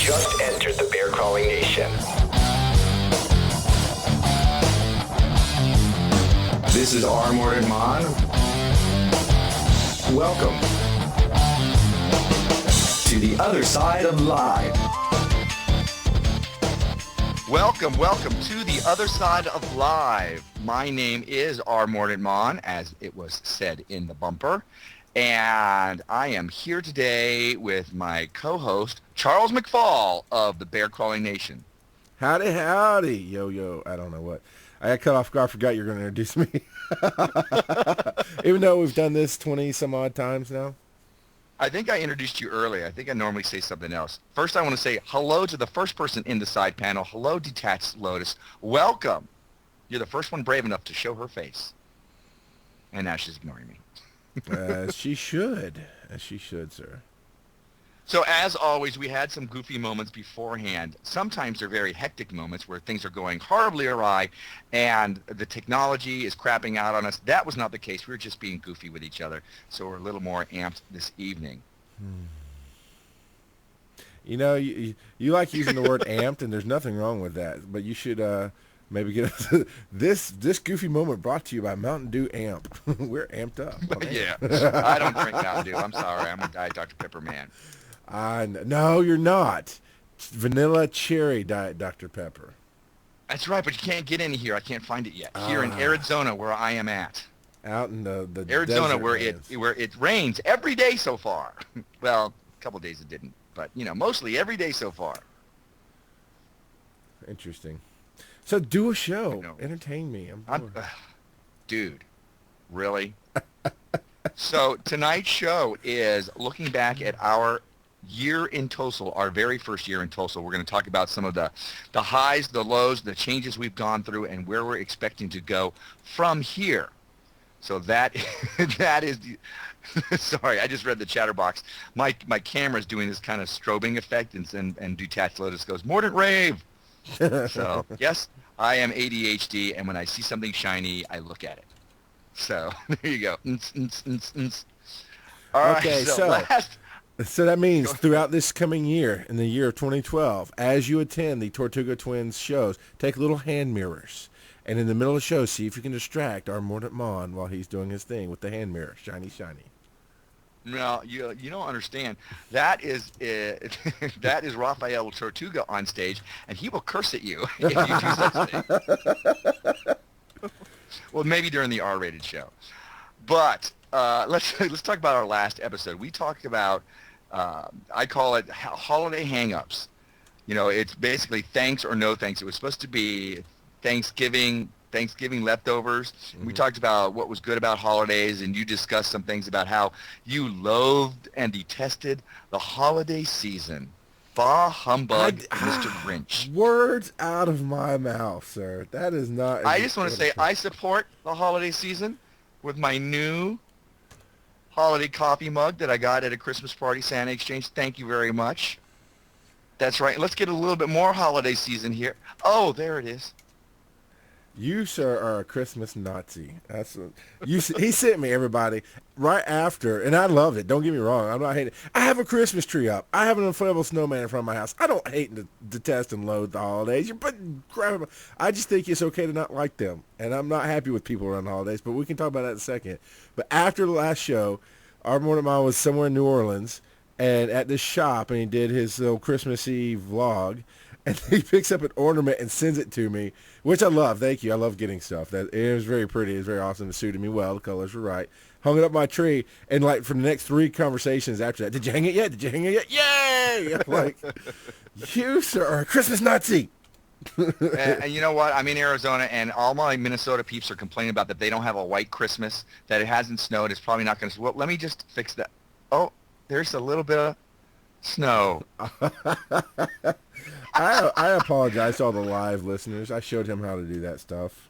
just entered the bear crawling nation. This is our Mordant Mon. Welcome to the other side of live. Welcome to the other side of live. My name is R. Mordant Mon, as it was said in the bumper, and I am here today with my co-host, Charles McFall of the Bear Crawling Nation. Howdy, howdy. Yo, I don't know what. I got cut off guard. I forgot you were going to introduce me. Even though we've done this 20 some odd times now. I think I introduced you earlier. I think I normally say something else. First, I want to say hello to the first person in the side panel. Hello, Detached Lotus. Welcome. You're the first one brave enough to show her face. And now she's ignoring me. As she should. As she should, sir. So as always, we had some goofy moments beforehand. Sometimes they're very hectic moments where things are going horribly awry and the technology is crapping out on us. That was not the case. We were just being goofy with each other. So we're a little more amped this evening. You know, you like using the word amped, and there's nothing wrong with that. But you should maybe get this goofy moment brought to you by Mountain Dew Amp. We're amped up. Yeah. I don't drink Mountain Dew. I'm sorry. I'm a Diet Dr. Pepper man. No, you're not. It's vanilla cherry Diet Dr. Pepper. That's right, but you can't get any here. I can't find it yet. Here in Arizona, where I am at. Out in the Arizona, desert, where it rains every day so far. Well, a couple days it didn't, but mostly every day so far. Interesting. So do a show. Entertain me. I'm bored. Dude, really? So tonight's show is looking back at our year in TOSOL, our very first year in TOSOL. We're going to talk about some of the highs, the lows, the changes we've gone through, and where we're expecting to go from here. So that is sorry, I just read the chatterbox. My camera's doing this kind of strobing effect, and Detached Lotus goes, Mordant Rave! So, yes, I am ADHD, and when I see something shiny, I look at it. So, there you go. All right, okay, so that means throughout this coming year, in the year of 2012, as you attend the Tortuga Twins shows, take little hand mirrors. And in the middle of the show, see if you can distract our Mordant Mon while he's doing his thing with the hand mirror. Shiny, shiny. No, you don't understand. That is Raphael Tortuga on stage, and he will curse at you if you do such thing. Well, maybe during the R-rated show. But let's talk about our last episode. We talked about, I call it holiday hang-ups. It's basically thanks or no thanks. It was supposed to be Thanksgiving leftovers. Mm-hmm. We talked about what was good about holidays, and you discussed some things about how you loathed and detested the holiday season. Bah humbug, Mr. Grinch. Words out of my mouth, sir. That is not... I just want to say I support the holiday season with my new holiday coffee mug that I got at a Christmas party Santa Exchange. Thank you very much. That's right. Let's get a little bit more holiday season here. Oh, there it is. You, sir, are a Christmas Nazi. He sent me, everybody, right after, and I loved it. Don't get me wrong. I'm not hating it. I have a Christmas tree up. I have an inflatable snowman in front of my house. I don't hate and detest and loathe the holidays. You're putting crap. I just think it's okay to not like them, and I'm not happy with people around the holidays, but we can talk about that in a second. But after the last show, our Mordant Mon was somewhere in New Orleans, and at this shop, and he did his little Christmas Eve vlog, and he picks up an ornament and sends it to me, which I love. Thank you. I love getting stuff. It was very pretty. It was very awesome. It suited me well. The colors were right. Hung it up my tree, and for the next 3 conversations after that, did you hang it yet? Did you hang it yet? Yay! I'm like, you, sir, are a Christmas Nazi. and you know what? I'm in Arizona, and all my Minnesota peeps are complaining about that they don't have a white Christmas, that it hasn't snowed. It's probably not going to... Well, let me just fix that. Oh, there's a little bit of snow. I apologize to all the live listeners. I showed him how to do that stuff.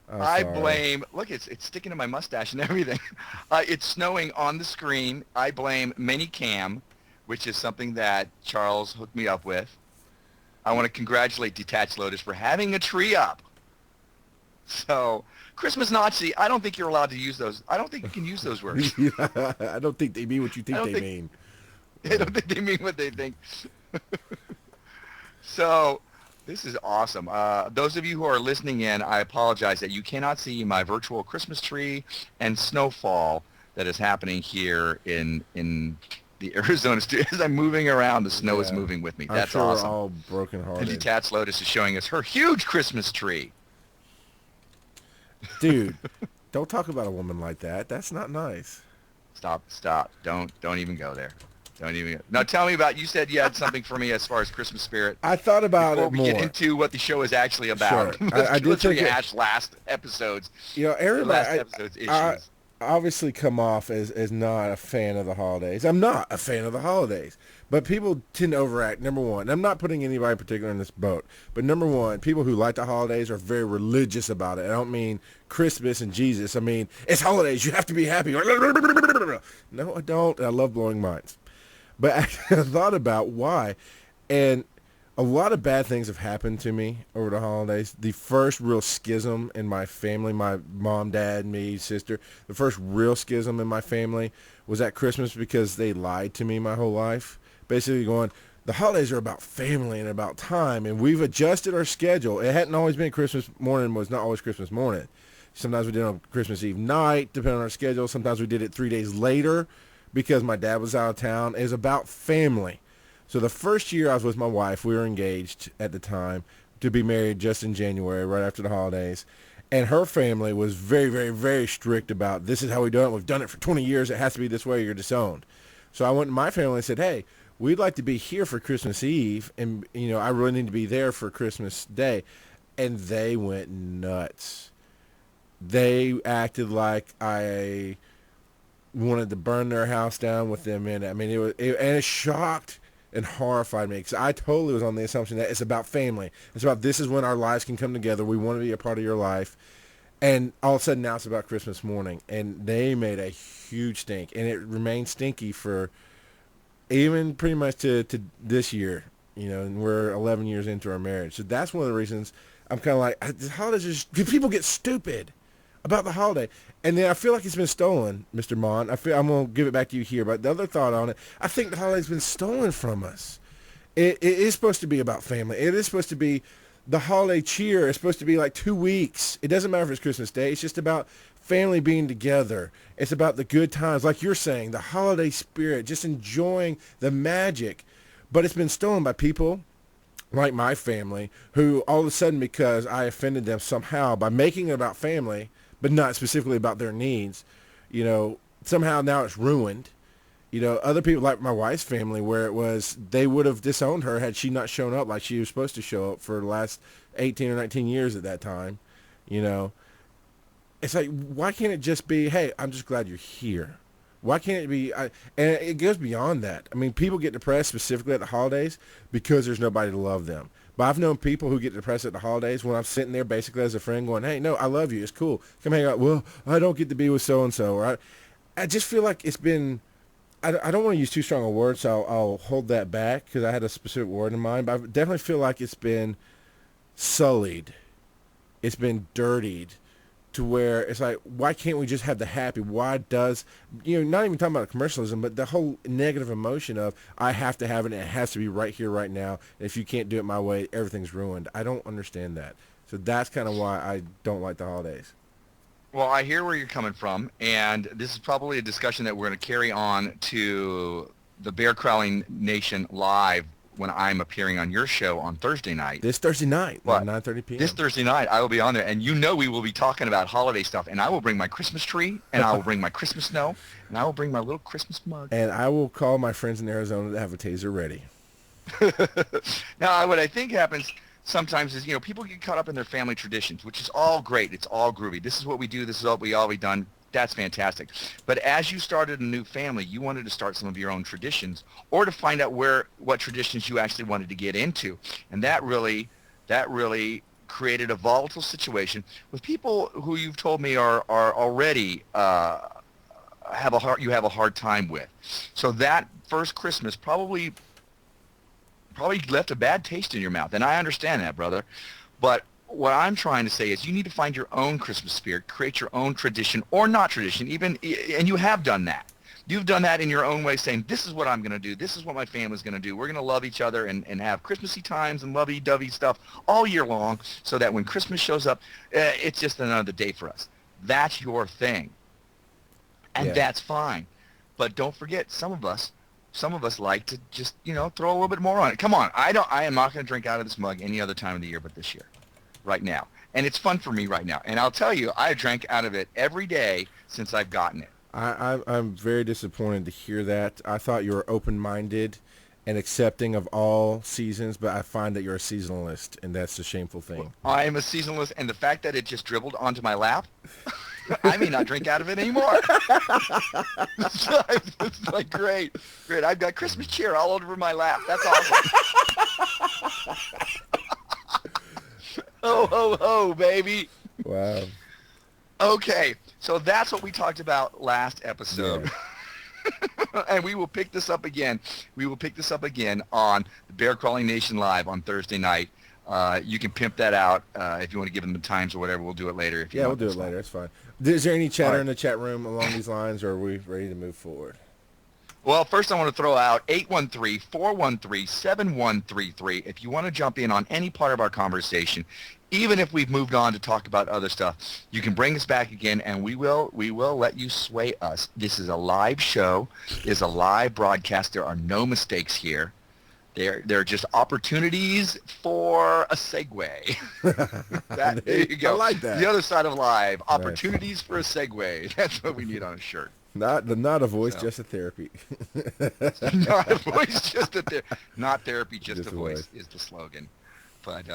I blame... Look, it's sticking to my mustache and everything. It's snowing on the screen. I blame Minicam, which is something that Charles hooked me up with. I want to congratulate Detached Lotus for having a tree up. So, Christmas Nazi, I don't think you're allowed to use those. I don't think you can use those words. I don't think they mean what you think they mean. I don't think they mean what they think. So this is awesome. Those of you who are listening in, I apologize that you cannot see my virtual Christmas tree and snowfall that is happening here in the Arizona studio. As I'm moving around, the snow is moving with me. That's awesome. We're all brokenhearted. And Tats Lotus is showing us her huge Christmas tree. Dude, don't talk about a woman like that. That's not nice. Stop. Don't even go there. Don't even. Now tell me about. You said you had something for me as far as Christmas spirit. I thought about it more. Before we get into what the show is actually about. Sure. I did think rehash last episodes. Everybody. Last episode's issues. I obviously come off as not a fan of the holidays. I'm not a fan of the holidays. But people tend to overact, number one. I'm not putting anybody in particular in this boat. But number one, people who like the holidays are very religious about it. I don't mean Christmas and Jesus. I mean, it's holidays. You have to be happy. No, I don't. I love blowing minds. But I thought about why. And a lot of bad things have happened to me over the holidays. The first real schism in my family, my mom, dad, me, sister, the first real schism in my family was at Christmas because they lied to me my whole life. Basically going, the holidays are about family and about time, and we've adjusted our schedule. It hadn't always been Christmas morning, was not always Christmas morning. Sometimes we did it on Christmas Eve night, depending on our schedule. Sometimes we did it 3 days later because my dad was out of town. It was about family. So the first year I was with my wife, we were engaged at the time to be married just in January, right after the holidays. And her family was very, very, very strict about this is how we do it. We've done it for 20 years. It has to be this way or you're disowned. So I went to my family and said, hey, we'd like to be here for Christmas Eve. And, I really need to be there for Christmas Day. And they went nuts. They acted like I wanted to burn their house down with them in it. I mean, it shocked and horrified me because I totally was on the assumption that it's about family. It's about this is when our lives can come together. We want to be a part of your life. And all of a sudden now it's about Christmas morning. And they made a huge stink. And it remained stinky for even pretty much to this year. And we're 11 years into our marriage. So that's one of the reasons I'm kind of like, the holidays are just, people get stupid about the holiday. And then I feel like it's been stolen, Mr. Mon. I'm going to give it back to you here. But the other thought on it, I think the holiday's been stolen from us. It is supposed to be about family. It is supposed to be the holiday cheer. It's supposed to be like 2 weeks. It doesn't matter if it's Christmas Day. It's just about family being together. It's about the good times, like you're saying, the holiday spirit, just enjoying the magic. But it's been stolen by people like my family who all of a sudden, because I offended them somehow by making it about family, but not specifically about their needs, somehow now it's ruined. Other people like my wife's family where it was, they would have disowned her had she not shown up like she was supposed to show up for the last 18 or 19 years at that time. It's like, why can't it just be, hey, I'm just glad you're here. Why can't it be, and it goes beyond that. I mean, people get depressed specifically at the holidays because there's nobody to love them. But I've known people who get depressed at the holidays when I'm sitting there basically as a friend going, hey, no, I love you. It's cool. Come hang out. Well, I don't get to be with so-and-so. Or I just feel like it's been, I don't want to use too strong a word, so I'll hold that back because I had a specific word in mind. But I definitely feel like it's been sullied. It's been dirtied to where it's like, why can't we just have the happy? Why does, not even talking about commercialism, but the whole negative emotion of I have to have it and it has to be right here, right now. And if you can't do it my way, everything's ruined. I don't understand that. So that's kind of why I don't like the holidays. Well, I hear where you're coming from, and this is probably a discussion that we're going to carry on to the Bear Crawling Nation live when I'm appearing on your show on Thursday night. This Thursday night, at 9:30 p.m. This Thursday night, I will be on there, and we will be talking about holiday stuff, and I will bring my Christmas tree, and I will bring my Christmas snow, and I will bring my little Christmas mug. And I will call my friends in Arizona to have a taser ready. Now, what I think happens sometimes is, people get caught up in their family traditions, which is all great. It's all groovy. This is what we do. This is what we always done. That's fantastic. But as you started a new family, you wanted to start some of your own traditions or to find out what traditions you actually wanted to get into. And that really created a volatile situation with people who you've told me are already have a hard time with. So that first Christmas probably left a bad taste in your mouth. And I understand that, brother. But what I'm trying to say is you need to find your own Christmas spirit, create your own tradition or not tradition, and you have done that. You've done that in your own way, saying, this is what I'm going to do. This is what my family's going to do. We're going to love each other and have Christmassy times and lovey-dovey stuff all year long so that when Christmas shows up, it's just another day for us. That's your thing. And that's fine. But don't forget, some of us like to just, throw a little bit more on it. Come on. I am not going to drink out of this mug any other time of the year but this year, right now. And it's fun for me right now. And I'll tell you, I drank out of it every day since I've gotten it. I'm very disappointed to hear that. I thought you were open-minded and accepting of all seasons, but I find that you're a seasonalist, and that's the shameful thing. I am a seasonalist, and the fact that it just dribbled onto my lap, I may not drink out of it anymore. It's like, great. I've got Christmas cheer all over my lap. That's awesome. Ho, ho, ho, baby. Wow. Okay, so that's what we talked about last episode. Yeah. And we will pick this up again. We will pick this up again on the Bear Crawling Nation Live on Thursday night. You can pimp that out if you want to give them the times or whatever. We'll do it later. If you we'll do it later. That's fine. Is there any chatter in the chat room along these lines, or are we ready to move forward? Well, first I want to throw out 813-413-7133. If you want to jump in on any part of our conversation, even if we've moved on to talk about other stuff, you can bring us back again, and we will let you sway us. This is a live show. It's a live broadcast. There are no mistakes here. They're just opportunities for a segue. There you go. I like that. The other side of live, opportunities for a segue. That's what we need on a shirt. Not a voice, just a therapy. Not a voice, just a therapy. Not therapy, just a voice is the slogan. But,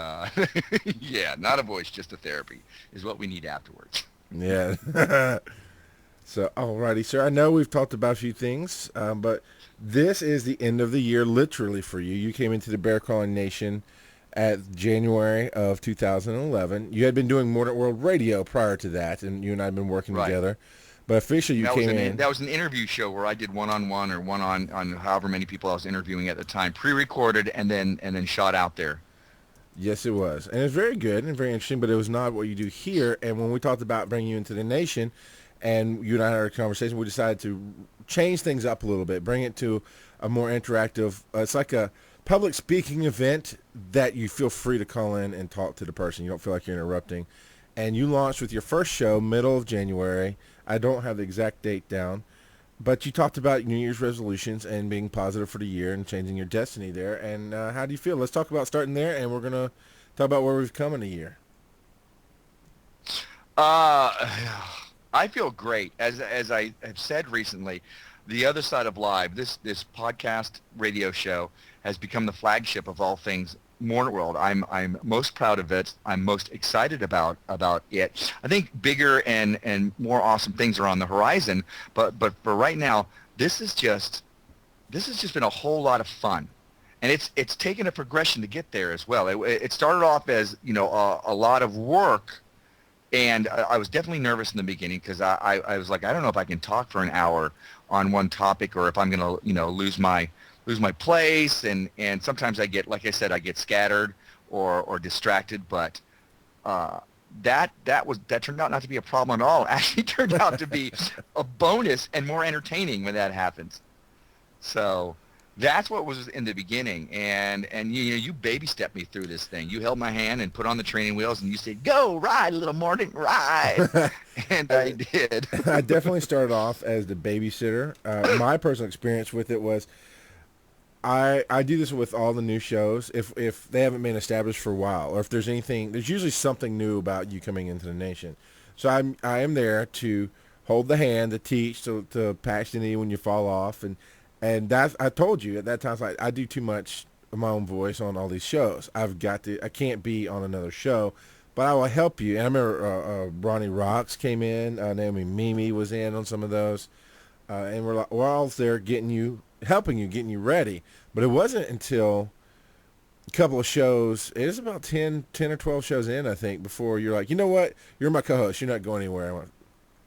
yeah, not a voice, just a therapy is what we need afterwards. Yeah. So, alrighty, sir. I know we've talked about a few things, but this is the end of the year, literally, for you. You came into the Bear Crawling Nation at January of 2011. You had been doing Mordant World Radio prior to that, and you and I had been working together. But officially, you came in. That was an interview show where I did one-on-one or on however many people I was interviewing at the time, pre-recorded and then shot out there. Yes, it was. And it was very good and very interesting, but it was not what you do here. And when we talked about bringing you into the nation, and you and I had a conversation, we decided to change things up a little bit, bring it to a more interactive, it's like a public speaking event that you feel free to call in and talk to the person. You don't feel like you're interrupting. And you launched with your first show, middle of January. I don't have the exact date down, but you talked about New Year's resolutions and being positive for the year and changing your destiny there. And how do you feel? Let's talk about starting there, and we're going to talk about where we've come in a year. I feel great. As I have said recently, the other side of live, this podcast radio show has become the flagship of all things Mordant World. I'm most proud of it. I'm most excited about it. I think bigger and more awesome things are on the horizon, but for right now, this has just been a whole lot of fun. And it's taken a progression to get there as well. It started off as, a lot of work, and I was definitely nervous in the beginning because I was like, I don't know if I can talk for an hour on one topic or if I'm going to, lose my place, and sometimes I get, like I said, I get scattered or distracted, but that turned out not to be a problem at all. It actually turned out to be a bonus and more entertaining when that happens. So that's what was in the beginning, and you baby stepped me through this thing. You held my hand and put on the training wheels, and you said, "Go ride, little Mordant, ride," and I did. I definitely started off as the babysitter. My personal experience with it was, I do this with all the new shows. If they haven't been established for a while, or if there's usually something new about you coming into the nation. So I am there to hold the hand, to teach, to patch the knee when you fall off, and that's, I told you at that time, like, I do too much of my own voice on all these shows. I can't be on another show, but I will help you. And I remember Ronnie Rocks came in, Naomi Mimi was in on some of those, and we're all there helping you, getting you ready. But it wasn't until a couple of shows, it was about 10 or 12 shows in, I think, before you're like, you know what, you're my co-host, you're not going anywhere. I went,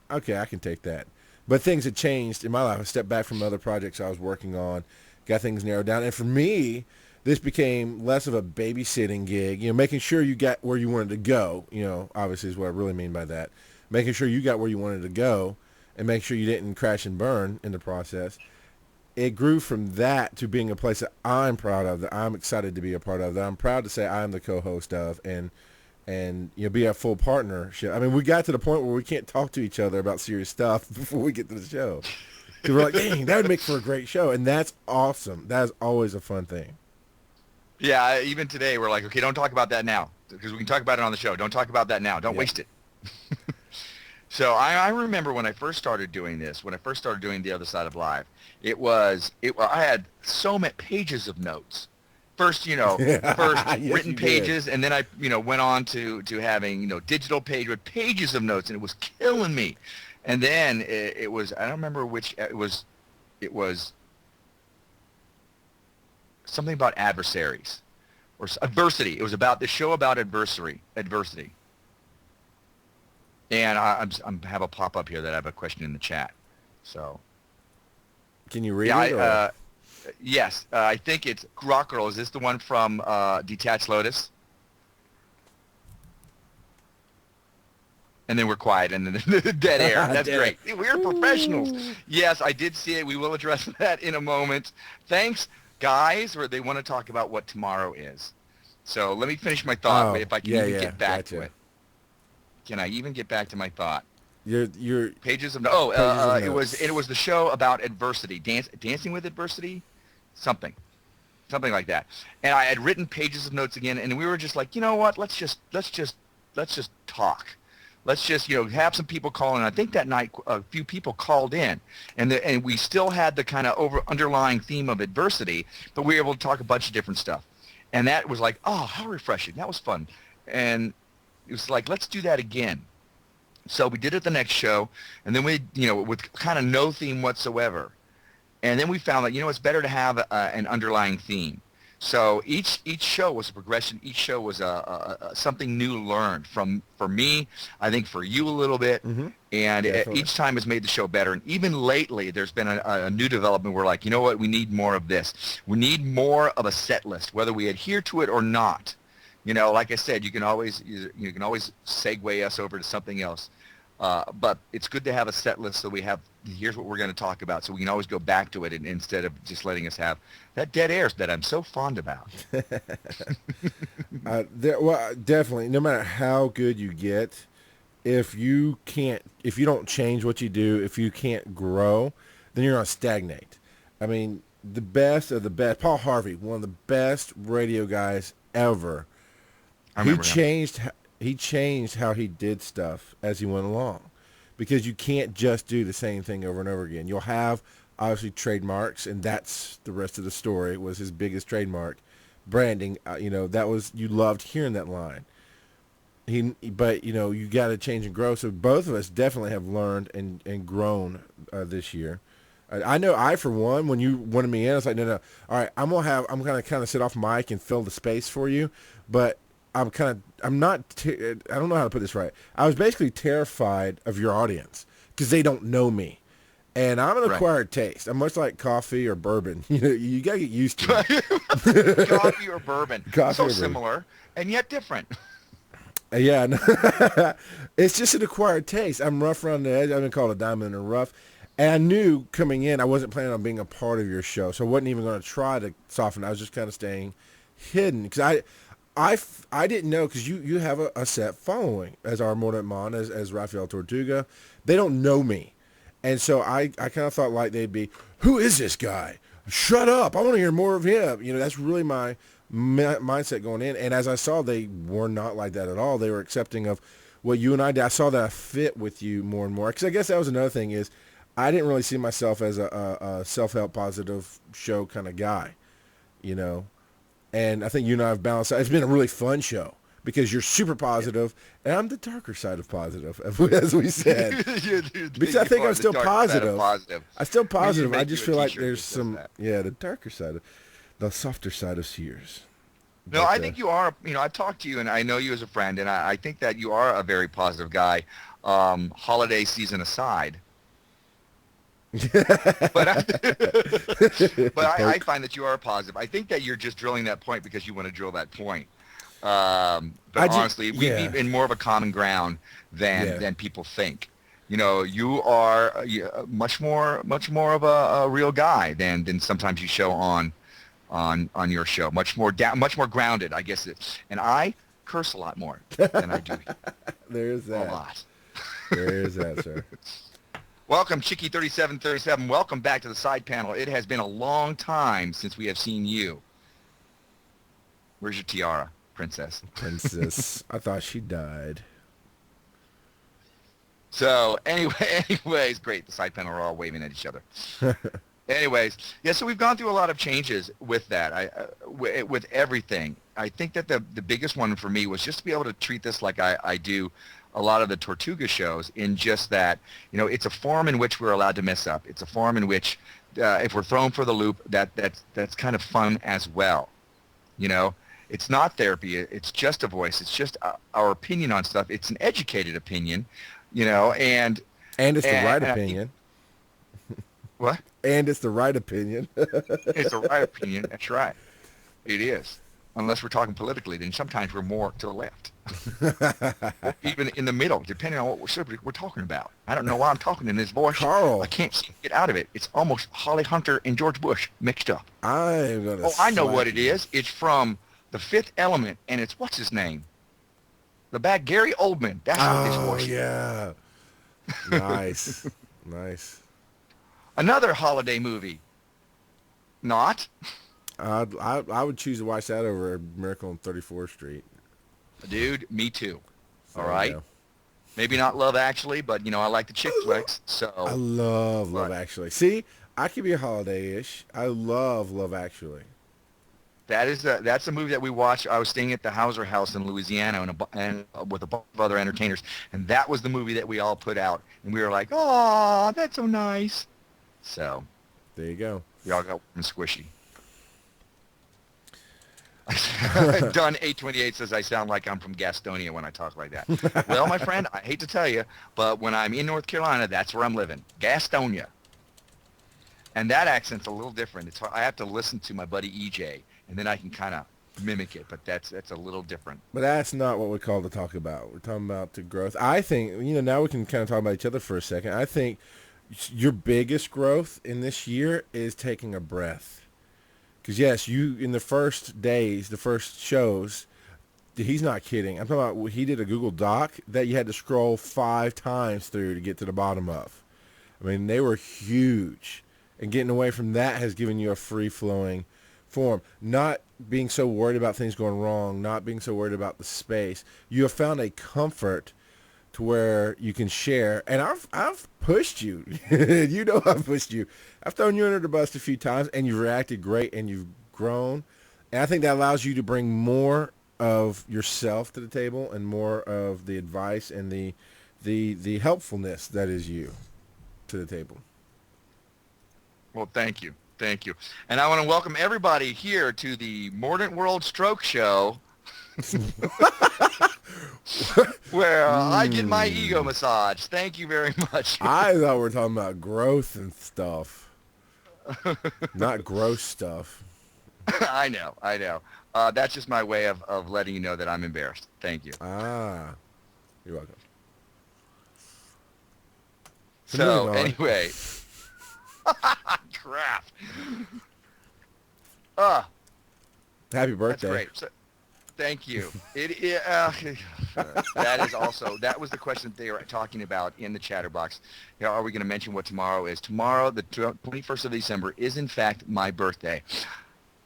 okay, I can take that. But things had changed in my life. I stepped back from other projects I was working on, got things narrowed down. And for me, this became less of a babysitting gig, making sure you got where you wanted to go, obviously is what I really mean by that. Making sure you got where you wanted to go and make sure you didn't crash and burn in the process. It grew from that to being a place that I'm proud of, that I'm excited to be a part of, that I'm proud to say I'm the co-host of, and be a full partnership. I mean, we got to the point where we can't talk to each other about serious stuff before we get to the show. Because we're like, dang, that would make for a great show, and that's awesome. That is always a fun thing. Yeah, even today we're like, okay, don't talk about that now, because we can talk about it on the show. Don't talk about that now. Don't waste it. So I remember when I first started doing this, when I first started doing The Other Side of Live, I had so many pages of notes. First, yes, written pages, and then I, went on to having, digital pages of notes, and it was killing me. And then it was, I don't remember which, it was something about adversaries or adversity. It was about the show about adversity. And I have a pop-up here that I have a question in the chat. So, can you read it? Yes. I think it's Rock Girl. Is this the one from Detached Lotus? And then we're quiet, and then the dead air. That's great. We're professionals. Yes, I did see it. We will address that in a moment. Thanks, guys. Or they want to talk about what tomorrow is. So let me finish my thought. If I can get back to it. Can I even get back to my thought? Your pages of it was the show about adversity, dancing with adversity, something like that. And I had written pages of notes again, and we were just like, you know what? Let's just talk. Let's just have some people call in. I think that night a few people called in, and we still had the kind of underlying theme of adversity, but we were able to talk a bunch of different stuff, and that was like, oh, how refreshing! That was fun, and it was like, let's do that again. So we did it the next show, and then we, with kind of no theme whatsoever. And then we found that, it's better to have an underlying theme. So each show was a progression. Each show was something new learned for me, I think for you a little bit. Mm-hmm. And each time has made the show better. And even lately, there's been a new development. We're like, you know what? We need more of this. We need more of a set list, whether we adhere to it or not. Like I said, you can always segue us over to something else. But it's good to have a set list so we have, here's what we're going to talk about, so we can always go back to it instead of just letting us have that dead air that I'm so fond about. Definitely, no matter how good you get, if you don't change what you do, if you can't grow, then you're going to stagnate. I mean, the best of the best, Paul Harvey, one of the best radio guys ever. He changed how he did stuff as he went along, because you can't just do the same thing over and over again. You'll have obviously trademarks, and that's the rest of the story. Was his biggest trademark, branding. That was, you loved hearing that line. But you got to change and grow. So both of us definitely have learned and grown this year. I know for one, when you wanted me in, I was like, no, all right, I'm gonna kind of sit off mic and fill the space for you, but I don't know how to put this right. I was basically terrified of your audience because they don't know me, and I'm an acquired taste. I'm much like coffee or bourbon. You gotta get used to it. Coffee or bourbon. Similar and yet different. Yeah, no. It's just an acquired taste. I'm rough around the edge. I've been called a diamond in the rough. And I knew coming in I wasn't planning on being a part of your show, so I wasn't even going to try to soften it. I was just kind of staying hidden because I didn't know, because you have a set following as our Mordant Mon, as Rafael Tortuga. They don't know me. And so I kind of thought like they'd be, who is this guy? Shut up. I want to hear more of him. That's really my mindset going in. And as I saw, they were not like that at all. They were accepting of what you and I did. I saw that I fit with you more and more. Because I guess that was another thing is I didn't really see myself as a self-help positive show kind of guy, And I think you and I have balanced out. It's been a really fun show because you're super positive, and I'm the darker side of positive, as we said. Because I think I'm still positive. I'm still positive. I just feel like there's some, the darker side, the softer side of Sears. No, I think you are. I've talked to you, and I know you as a friend, and I think that you are a very positive guy, holiday season aside. but I find that you are positive. I think that you're just drilling that point because you want to drill that point. But honestly, we meet in more of a common ground than people think. you are much more of a real guy than sometimes you show on your show. Much more much more grounded, I guess. And I curse a lot more than I do. There's that. A lot. There's that, sir. Welcome, Chicky3737. Welcome back to the side panel. It has been a long time since we have seen you. Where's your tiara, princess? Princess. I thought she died. So, anyways, great. The side panel are all waving at each other. Anyways, yeah, so we've gone through a lot of changes with that, with everything. I think that the biggest one for me was just to be able to treat this like I do a lot of the Tortuga shows, in just that, it's a forum in which we're allowed to mess up. It's a forum in which, if we're thrown for the loop, that's kind of fun as well. It's not therapy. It's just a voice. It's just our opinion on stuff. It's an educated opinion, and it's the right opinion. What? And it's the right opinion. It's the right opinion. That's right. It is. Unless we're talking politically, then sometimes we're more to the left. Even in the middle, depending on what subject we're talking about. I don't know why I'm talking in this voice. Carl. I can't seem to get out of it. It's almost Holly Hunter and George Bush mixed up. I'm going to I know what it is. It's from The Fifth Element, and it's, what's his name? The bad Gary Oldman. That's what this voice is. Yeah. Nice. Nice. Another holiday movie. Not? I would choose to watch that over Miracle on 34th Street. Dude, me too. So, all right? yeah. Maybe not Love Actually, but, I like the chick flicks, so. I love Love Actually. See, I could be a holiday-ish. I love Love Actually. That's a movie that we watched. I was staying at the Hauser House in Louisiana and with a bunch of other entertainers, and that was the movie that we all put out, and we were like, "Oh, that's so nice." So there you go. We all got warm and squishy. Done 828 says I sound like I'm from Gastonia when I talk like that. Well, my friend, I hate to tell you, but when I'm in North Carolina, that's where I'm living, Gastonia. And that accent's a little different. I have to listen to my buddy EJ, and then I can kind of mimic it, but that's a little different. But that's not what we're called to talk about. We're talking about the growth. I think, now we can kind of talk about each other for a second. I think your biggest growth in this year is taking a breath. Because, yes, you, in the first days, the first shows, he's not kidding. I'm talking about, he did a Google Doc that you had to scroll 5 times through to get to the bottom of. I mean, they were huge. And getting away from that has given you a free-flowing form. Not being so worried about things going wrong, not being so worried about the space. You have found a comfort to where you can share. And I've pushed you. I've pushed you. I've thrown you under the bus a few times, and you've reacted great, and you've grown. And I think that allows you to bring more of yourself to the table and more of the advice and the helpfulness that is you to the table. Well, thank you. Thank you. And I want to welcome everybody here to the Mordant World Stroke Show, where I get my ego massage. Thank you very much. I thought we were talking about growth and stuff, not gross stuff. I know. That's just my way of letting you know that I'm embarrassed. Thank you. You're welcome. So anyway. Crap. Happy birthday. That's great. So, thank you. That was the question that they were talking about in the chatterbox. Are we going to mention what tomorrow is? Tomorrow, the 21st of December, is in fact my birthday.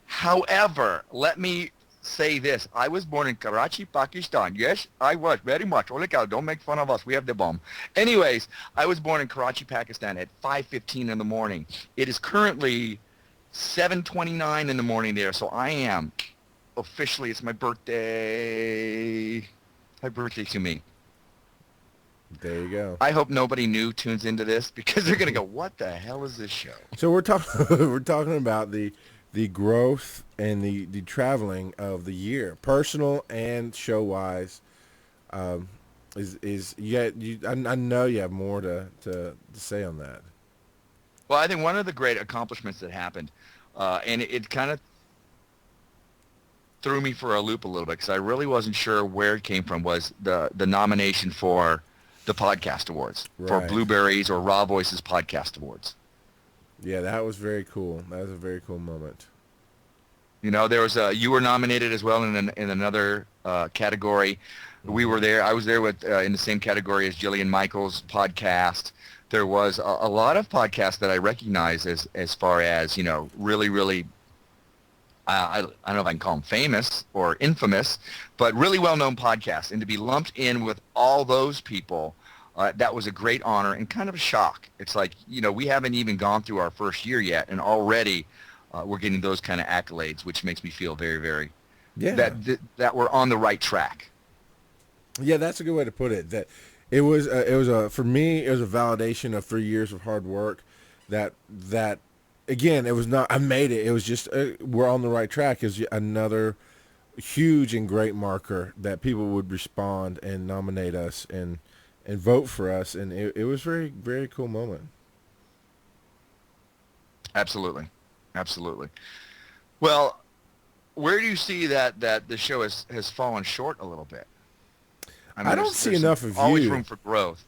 However, let me say this. I was born in Karachi, Pakistan. Yes, I was, very much. Oh, look out, don't make fun of us. We have the bomb. Anyways, I was born in Karachi, Pakistan at 5:15 in the morning. It is currently 7:29 in the morning there, so I am officially, it's my birthday. My birthday to me. There you go. I hope nobody new tunes into this, because they're going to go, what the hell is this show? So we're talking about the growth and the traveling of the year, personal and show wise. I know you have more to say on that. Well, I think one of the great accomplishments that happened, and it kind of threw me for a loop a little bit, because I really wasn't sure where it came from, was the nomination for the podcast awards for Right. Blueberries or Raw Voices podcast awards. Yeah, that was very cool. That was a very cool moment. You know, there was you were nominated as well in another category. We were there. I was there with in the same category as Jillian Michaels' podcast. There was a lot of podcasts that I recognize as far as, you know, really I don't know if I can call them famous or infamous, but really well-known podcasts. And to be lumped in with all those people, that was a great honor and kind of a shock. It's like, you know, we haven't even gone through our first year yet, and already we're getting those kind of accolades, which makes me feel very, very that we're on the right track. Yeah, that's a good way to put it. That it was for me, it was a validation of 3 years of hard work. That again, it was not, I made it. It was just, we're on the right track is another huge and great marker that people would respond and nominate us and vote for us. And it was very, very cool moment. Absolutely. Absolutely. Well, where do you see that the show has fallen short a little bit? I mean, I don't see enough of you. Always room for growth.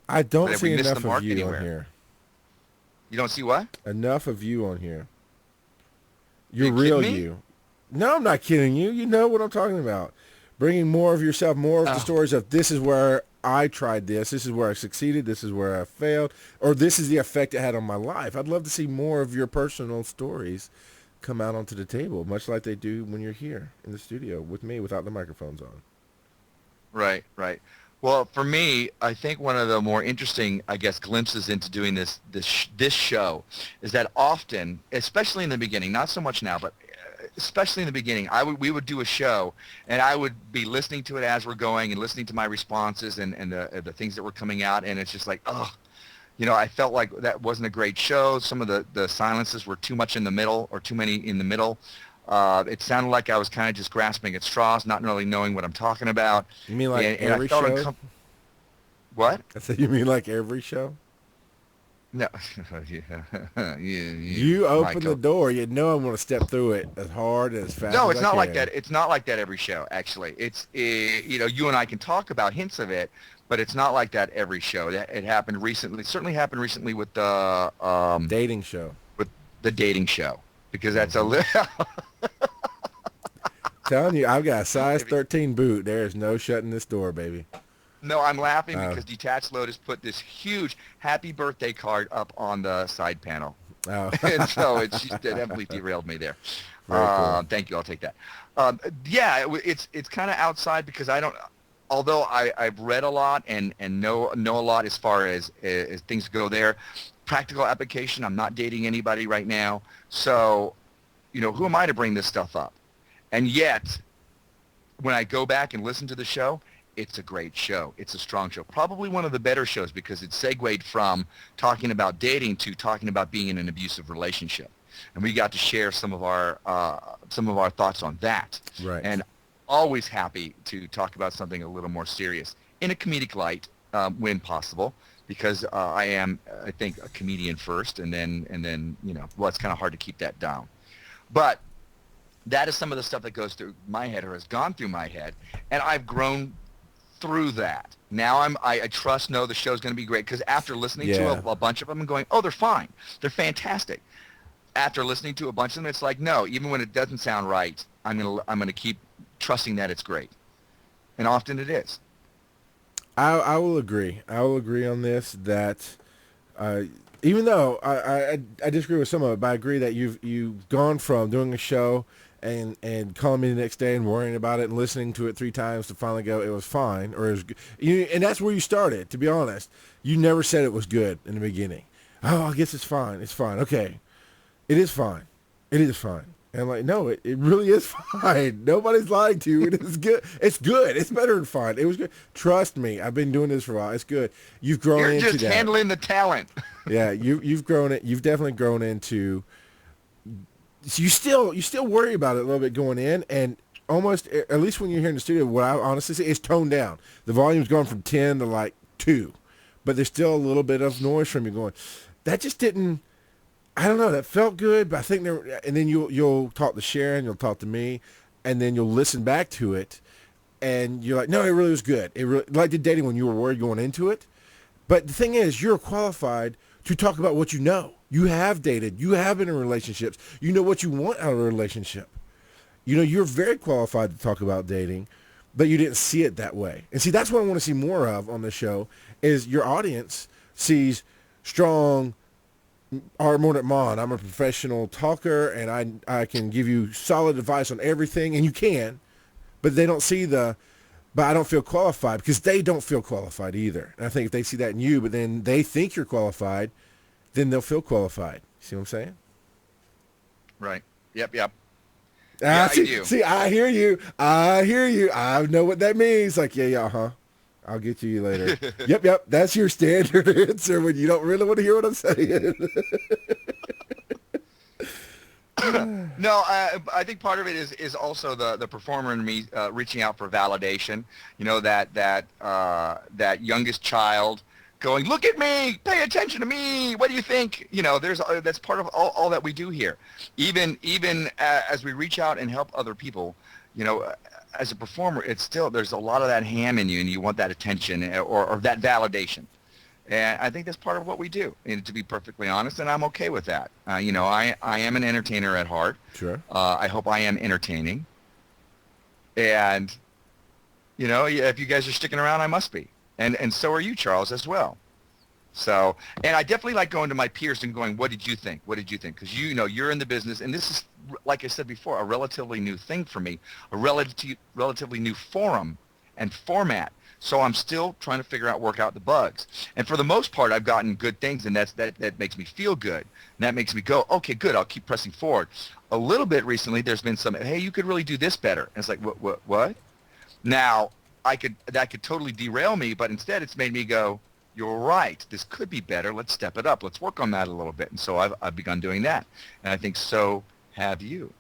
I don't see enough of you anywhere on here. You don't see what? Enough of you on here. You're You real kidding me? you. No, I'm not kidding you. You know what I'm talking about. Bringing more of yourself, more of the stories of this is where I tried this is where I succeeded, this is where I failed, or this is the effect it had on my life. I'd love to see more of your personal stories come out onto the table, much like they do when you're here in the studio with me without the microphones on. Right. Well, for me, I think one of the more interesting, I guess, glimpses into doing this show is that often, especially in the beginning, not so much now, but especially in the beginning, we would do a show, and I would be listening to it as we're going and listening to my responses and the things that were coming out, and it's just like, oh, you know, I felt like that wasn't a great show. Some of the silences were too much in the middle or too many in the middle. It sounded like I was kind of just grasping at straws, not really knowing what I'm talking about. You mean like every I felt show? What? I said, you mean like every show? No. You open Michael. the door, you know I'm going to step through it as hard and as fast No, as it's I not like can. that. It's not like that every show, actually. It's, you know, you and I can talk about hints of it, but it's not like that every show. It happened recently. It certainly happened recently with the Dating show. with the dating show, because that's a little. Telling you, I've got a size 13 boot. There is no shutting this door, baby. No, I'm laughing because Detached Lotus put this huge happy birthday card up on the side panel. Oh. And so it definitely derailed me there. Very cool. Thank you. I'll take that. Yeah, it's kind of outside because I don't, although I've read a lot and know a lot as far as things go there. Practical application, I'm not dating anybody right now. So, you know, who am I to bring this stuff up? And yet, when I go back and listen to the show, it's a great show. It's a strong show. Probably one of the better shows because it segued from talking about dating to talking about being in an abusive relationship. And we got to share some of our thoughts on that. Right. And always happy to talk about something a little more serious in a comedic light when possible, because I am, I think, a comedian first, and then you know, well, it's kind of hard to keep that down. But that is some of the stuff that goes through my head or has gone through my head, and I've grown through that. Now I know the show's going to be great, because after listening to a bunch of them and going, oh, they're fine, they're fantastic. After listening to a bunch of them, it's like, no, even when it doesn't sound right, I'm gonna keep trusting that it's great, and often it is. I will agree. I will agree on this that even though I disagree with some of it, but I agree that you've gone from doing a show and calling me the next day and worrying about it and listening to it 3 times to finally go, it was fine, or it was good. And that's where you started, to be honest. You never said it was good in the beginning. Oh, I guess it's fine. It's fine. Okay. It is fine. It is fine. And I'm like, no, it really is fine. Nobody's lying to you. It is good. It's good. It's better than fine. It was good. Trust me. I've been doing this for a while. It's good. You've grown into that. You're just handling the talent. Yeah, you've grown it. You've definitely grown into. So you still worry about it a little bit going in, and almost, at least when you're here in the studio, what I honestly say is toned down. The volume's gone from 10 to like 2, but there's still a little bit of noise from you going. That just didn't. I don't know. That felt good, but I think there. And then you'll talk to Sharon, you'll talk to me, and then you'll listen back to it, and you're like, no, it really was good. It really, like the dating when you were worried going into it. But the thing is, you're qualified to talk about what you know. You have dated. You have been in relationships. You know what you want out of a relationship. You know, you're very qualified to talk about dating, but you didn't see it that way. And see, that's what I want to see more of on the show is your audience sees strong, Mordant Mon. I'm a professional talker, and I can give you solid advice on everything, and you can, but they don't see but I don't feel qualified because they don't feel qualified either. And I think if they see that in you, but then they think you're qualified, then they'll feel qualified. See what I'm saying? Right. Yep. Yeah, I do. See, I hear you. I know what that means. Like, yeah, I'll get to you later. Yep. That's your standard answer when you don't really want to hear what I'm saying. No, I think part of it is also the performer in me reaching out for validation. You know, that youngest child going, look at me, pay attention to me. What do you think? You know, that's part of all that we do here. Even as we reach out and help other people, you know, as a performer, it's still, there's a lot of that ham in you, and you want that attention or that validation. And I think that's part of what we do, and to be perfectly honest, and I'm okay with that. You know, I am an entertainer at heart. Sure. I hope I am entertaining. And, you know, if you guys are sticking around, I must be. And so are you, Charles, as well. So, and I definitely like going to my peers and going, what did you think? What did you think? Because, you know, you're in the business, and this is, like I said before, a relatively new thing for me, a relatively new forum and format. So I'm still trying to work out the bugs. And for the most part, I've gotten good things, and that makes me feel good. And that makes me go, okay, good, I'll keep pressing forward. A little bit recently, there's been some, hey, you could really do this better. And it's like, what? Now, that could totally derail me, but instead it's made me go, you're right, this could be better. Let's step it up. Let's work on that a little bit. And so I've begun doing that. And I think so have you.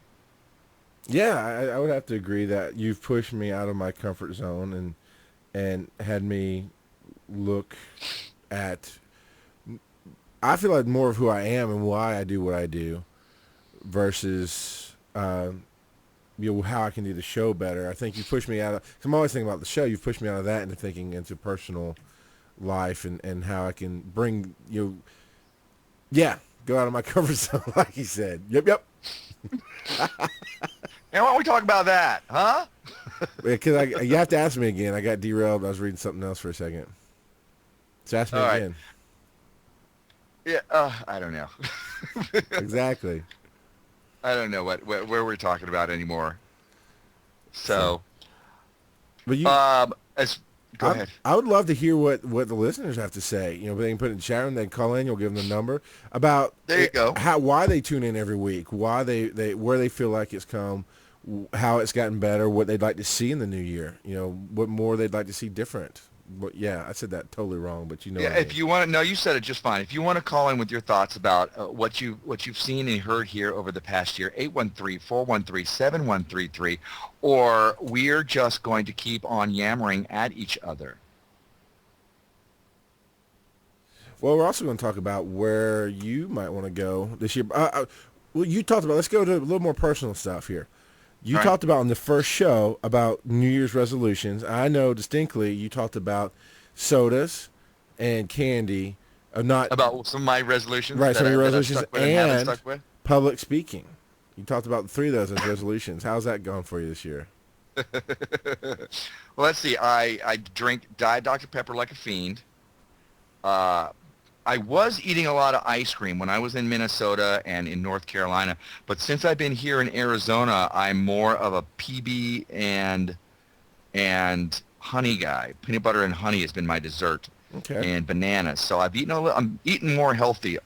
Yeah, I would have to agree that you've pushed me out of my comfort zone and had me look at, I feel like more of who I am and why I do what I do versus, you know, how I can do the show better. I think you pushed me out of, cause I'm always thinking about the show, you've pushed me out of that into thinking into personal life and how I can bring, you know, go out of my comfort zone, like you said. Yep. And why don't we talk about that, huh? Because you have to ask me again. I got derailed. I was reading something else for a second. So ask me again. Yeah, I don't know. Exactly. I don't know where we're talking about anymore. So, but you, go ahead. I would love to hear what the listeners have to say. You know, they can put it in the chat room. They can call in. You'll give them the number about there you go. Why they tune in every week, why they where they feel like it's come, how it's gotten better, what they'd like to see in the new year. You know, what more they'd like to see different. But yeah, I said that totally wrong, but you know. Yeah, if you want to, no, you said it just fine. If you want to call in with your thoughts about what you've seen and heard here over the past year, 813-413-7133, or we're just going to keep on yammering at each other. Well, we're also going to talk about where you might want to go this year. Well, you talked about, let's go to a little more personal stuff here. You talked about on the first show about New Year's resolutions. I know distinctly you talked about sodas and candy, not about some of my resolutions. Right, some of your resolutions and stuck with. Public speaking. You talked about 3 of those as resolutions. How's that going for you this year? Well, let's see. I drink Diet Dr. Pepper like a fiend. I was eating a lot of ice cream when I was in Minnesota and in North Carolina, but since I've been here in Arizona, I'm more of a PB and honey guy. Peanut butter and honey has been my dessert, and bananas. So I'm eating more healthy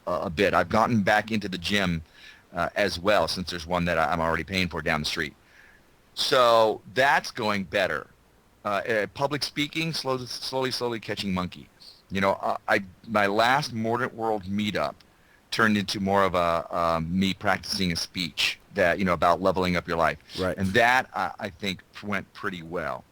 a bit. I've gotten back into the gym as well, since there's one that I'm already paying for down the street. So that's going better. Public speaking, slowly catching monkey. You know, my last Mordant World meetup turned into more of a me practicing a speech that, you know, about leveling up your life. Right. And that, I think, went pretty well.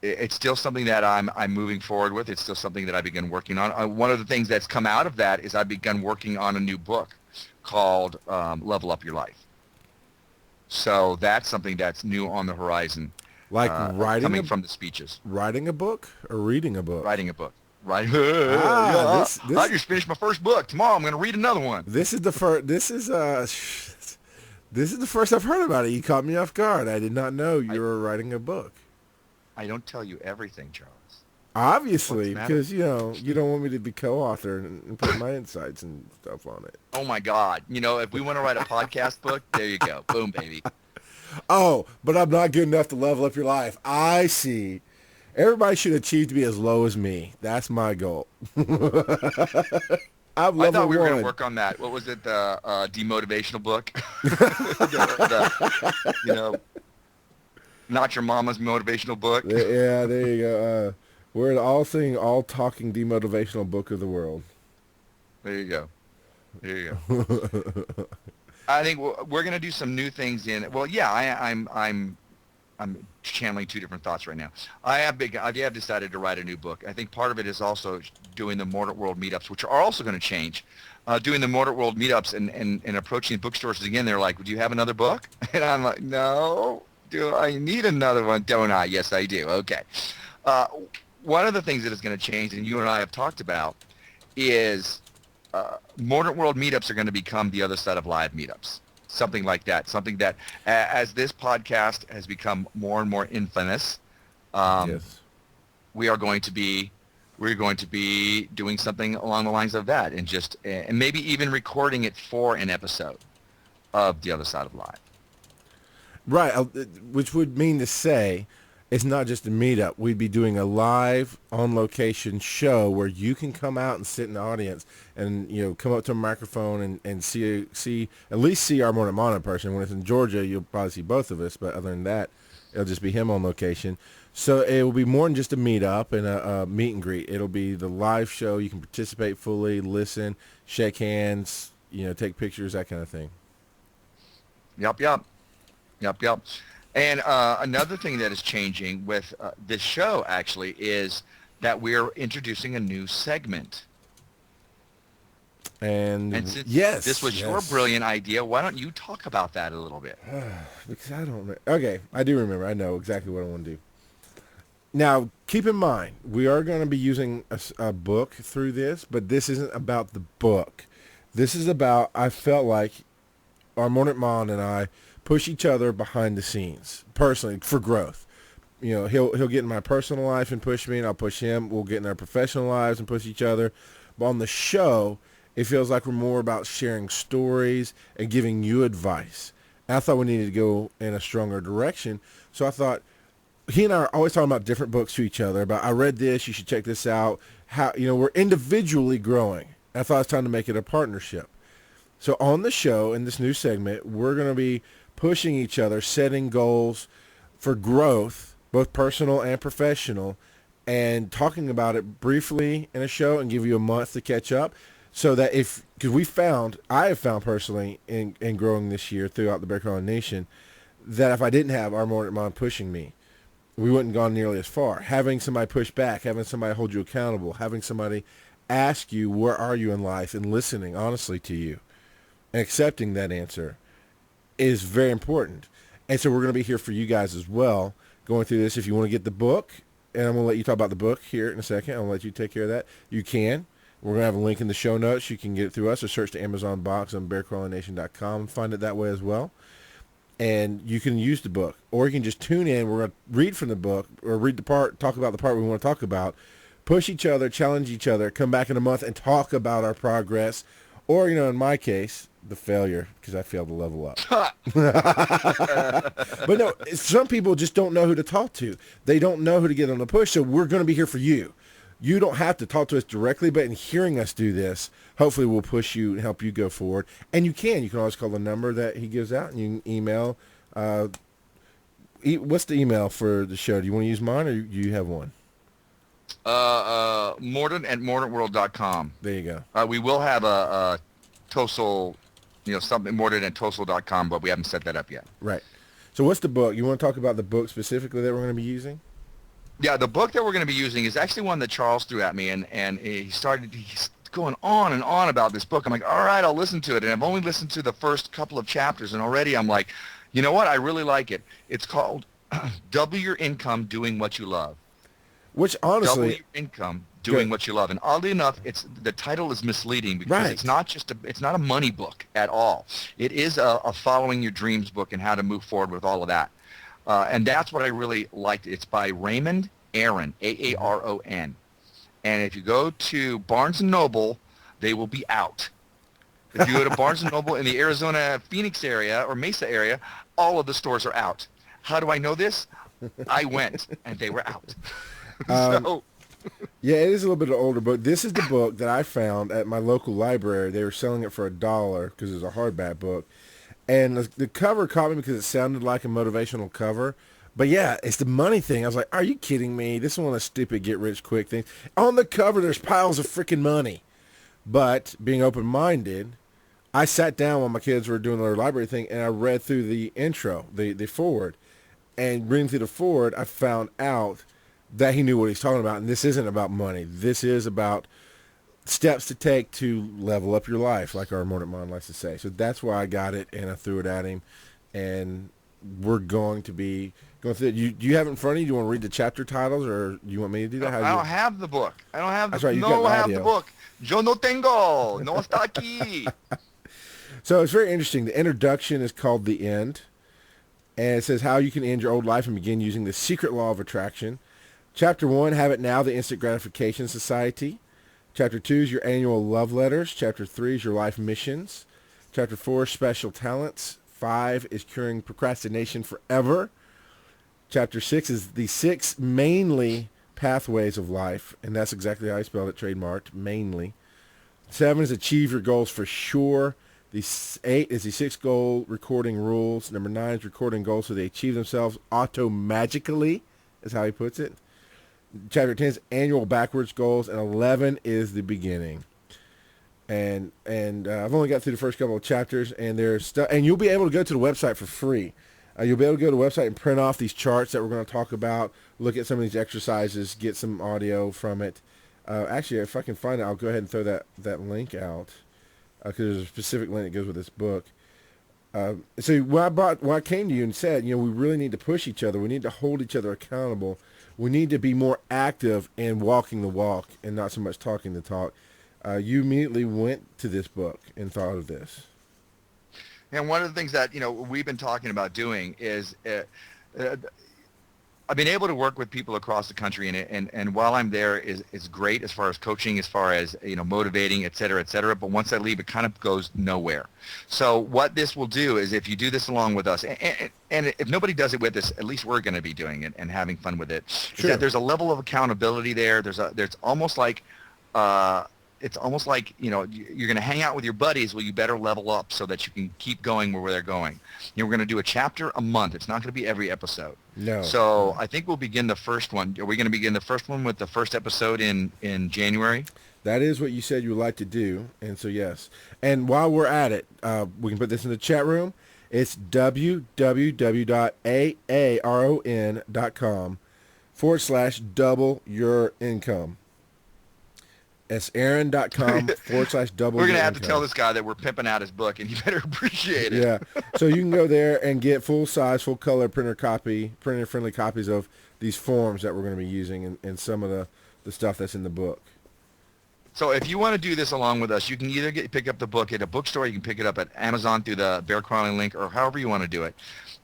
It's still something that I'm moving forward with. It's still something that I began working on. One of the things that's come out of that is I begun working on a new book called Level Up Your Life. So that's something that's new on the horizon. Like coming from the speeches. Writing a book or reading a book? Writing a book. Right. This I just finished my first book. Tomorrow I'm going to read another one. This is the first. This is the first I've heard about it. You caught me off guard. I did not know you were writing a book. I don't tell you everything, Charles. Obviously, because you don't want me to be co-author and put my insights and stuff on it. Oh my God! If we want to write a podcast book, there you go. Boom, baby. Oh, but I'm not good enough to level up your life. I see. Everybody should achieve to be as low as me. That's my goal. I thought we were going to work on that. What was it? The demotivational book? Not your mama's motivational book. Yeah, there you go. We're the all-talking demotivational book of the world. There you go. I think we're going to do some new things in. Well, yeah, I'm channeling two different thoughts right now. I have decided to write a new book. I think part of it is also doing the Mordant World meetups, which are also going to change. Doing the Mordant World meetups and approaching bookstores again. They're like, "Do you have another book?" And I'm like, "No. Do I need another one? Don't I? Yes, I do." Okay. One of the things that is going to change, and you and I have talked about, is Mordant World meetups are going to become the other side of live meetups. Something like that. Something that, as this podcast has become more and more infamous, yes, we're going to be doing something along the lines of that, and maybe even recording it for an episode of the other side of live. Right, which would mean to say it's not just a meetup. We'd be doing a live, on-location show where you can come out and sit in the audience and come up to a microphone and see at least see our Mordant Mon in person. When it's in Georgia, you'll probably see both of us, but other than that, it'll just be him on location. So it will be more than just a meetup and a meet and greet. It'll be the live show. You can participate fully, listen, shake hands, take pictures, that kind of thing. Yep. And another thing that is changing with this show, actually, is that we're introducing a new segment. And since yes, this was your brilliant idea, why don't you talk about that a little bit? Because I don't know. Okay, I do remember. I know exactly what I want to do. Now, keep in mind, we are going to be using a book through this, but this isn't about the book. This is about, I felt like, our Mordant Mon and I push each other behind the scenes, personally, for growth. He'll get in my personal life and push me, and I'll push him. We'll get in our professional lives and push each other. But on the show, it feels like we're more about sharing stories and giving you advice. And I thought we needed to go in a stronger direction. So I thought, he and I are always talking about different books to each other, about I read this, you should check this out. How we're individually growing. I thought it was time to make it a partnership. So on the show, in this new segment, we're going to be pushing each other, setting goals for growth, both personal and professional, and talking about it briefly in a show and give you a month to catch up. So that because I have found personally in growing this year throughout the Bear Crawling Nation, that if I didn't have our Mordant Mon pushing me, we wouldn't have gone nearly as far. Having somebody push back, having somebody hold you accountable, having somebody ask you, where are you in life, and listening honestly to you and accepting that answer is very important. And so we're going to be here for you guys as well, going through this. If you want to get the book, and I'm going to let you talk about the book here in a second. I'll let you take care of that. You can. We're going to have a link in the show notes. You can get it through us or search the Amazon box on bearcrawlingnation.com and find it that way as well. And you can use the book, or you can just tune in. We're going to read from the book, or read the part, talk about the part we want to talk about, push each other, challenge each other, come back in a month and talk about our progress, or, in my case, the failure, because I failed to level up. But no, some people just don't know who to talk to. They don't know who to get on the push, so we're going to be here for you. You don't have to talk to us directly, but in hearing us do this, hopefully we'll push you and help you go forward. And you can always call the number that he gives out, and you can email. What's the email for the show? Do you want to use mine, or do you have one? Mordant@mordantworld.com. There you go. We will have a TOSOL, something Mordant@TOSOL.com, but we haven't set that up yet. Right. So what's the book? You want to talk about the book specifically that we're going to be using? Yeah, the book that we're going to be using is actually one that Charles threw at me, and he going on and on about this book. I'm like, all right, I'll listen to it. And I've only listened to the first couple of chapters, and already I'm like, you know what? I really like it. It's called Double Your Income Doing What You Love. Which honestly, Double Your Income Doing What You Love. And oddly enough, the title is misleading because it's not a money book at all. It is a following your dreams book and how to move forward with all of that. And that's what I really liked. It's by Raymond Aaron, Aaron. And if you go to Barnes & Noble, they will be out. If you go to Barnes & Noble in the Arizona, Phoenix area or Mesa area, all of the stores are out. How do I know this? I went, and they were out. Yeah, it is a little bit of an older book. This is the book that I found at my local library. They were selling it for $1 because it was a hardback book. And the cover caught me because it sounded like a motivational cover. But yeah, it's the money thing. I was like, are you kidding me? This is one of the stupid get-rich-quick things. On the cover, there's piles of freaking money. But being open-minded, I sat down when my kids were doing their library thing, and I read through the intro, the foreword. And reading through the foreword, I found out that he knew what he's talking about. And this isn't about money. This is about steps to take to level up your life, like our Mordant Mind likes to say. So that's why I got it, and I threw it at him. And we're going to be going through it. Do you have it in front of you? Do you want to read the chapter titles, or do you want me to do that? I don't have the book. I don't have the book. That's right, No, I have the book. Yo no tengo. No está aquí. So it's very interesting. The introduction is called The End. And it says how you can end your old life and begin using the secret law of attraction. Chapter 1, Have It Now, the Instant Gratification Society. Chapter 2 is your annual love letters. Chapter 3 is your life missions. Chapter 4, Special Talents. 5 is curing procrastination forever. Chapter 6 is the 6 mainly pathways of life. And that's exactly how I spelled it, trademarked, mainly. 7 is achieve your goals for sure. The 8 is the 6 goal recording rules. Number 9 is recording goals so they achieve themselves auto-magically, is how he puts it. Chapter 10 is annual backwards goals, and 11 is the beginning. And I've only got through the first couple of chapters, and there's stuff, and you'll be able to go to the website for free. You'll be able to go to the website and print off these charts that we're going to talk about, look at some of these exercises, get some audio from it. Actually, if I can find it, I'll go ahead and throw that link out. Because there's a specific link that goes with this book. So when I came to you and said, we really need to push each other. We need to hold each other accountable. We need to be more active in walking the walk and not so much talking the talk. You immediately went to this book and thought of this. And one of the things that, we've been talking about doing is I've been able to work with people across the country, and while I'm there is great as far as coaching, as far as motivating, et cetera, but once I leave, it kind of goes nowhere. So what this will do is, if you do this along with us, and if nobody does it with us, at least we're going to be doing it and having fun with it. Sure. Is that there's a level of accountability there. There's almost like it's almost like, you're going to hang out with your buddies. Well, you better level up so that you can keep going where they're going. We're going to do a chapter a month. It's not going to be every episode. No. So I think we'll begin the first one. Are we going to begin the first one with the first episode in January? That is what you said you would like to do. And so, yes. And while we're at it, we can put this in the chat room. It's www.aaron.com/double your income. It's aaron.com/double. We're going to have to tell this guy that we're pimping out his book, and you better appreciate it. Yeah. So you can go there and get full-size, full-color printer-friendly copies of these forms that we're going to be using and some of the stuff that's in the book. So if you want to do this along with us, you can either pick up the book at a bookstore, you can pick it up at Amazon through the Bear Crawling link, or however you want to do it.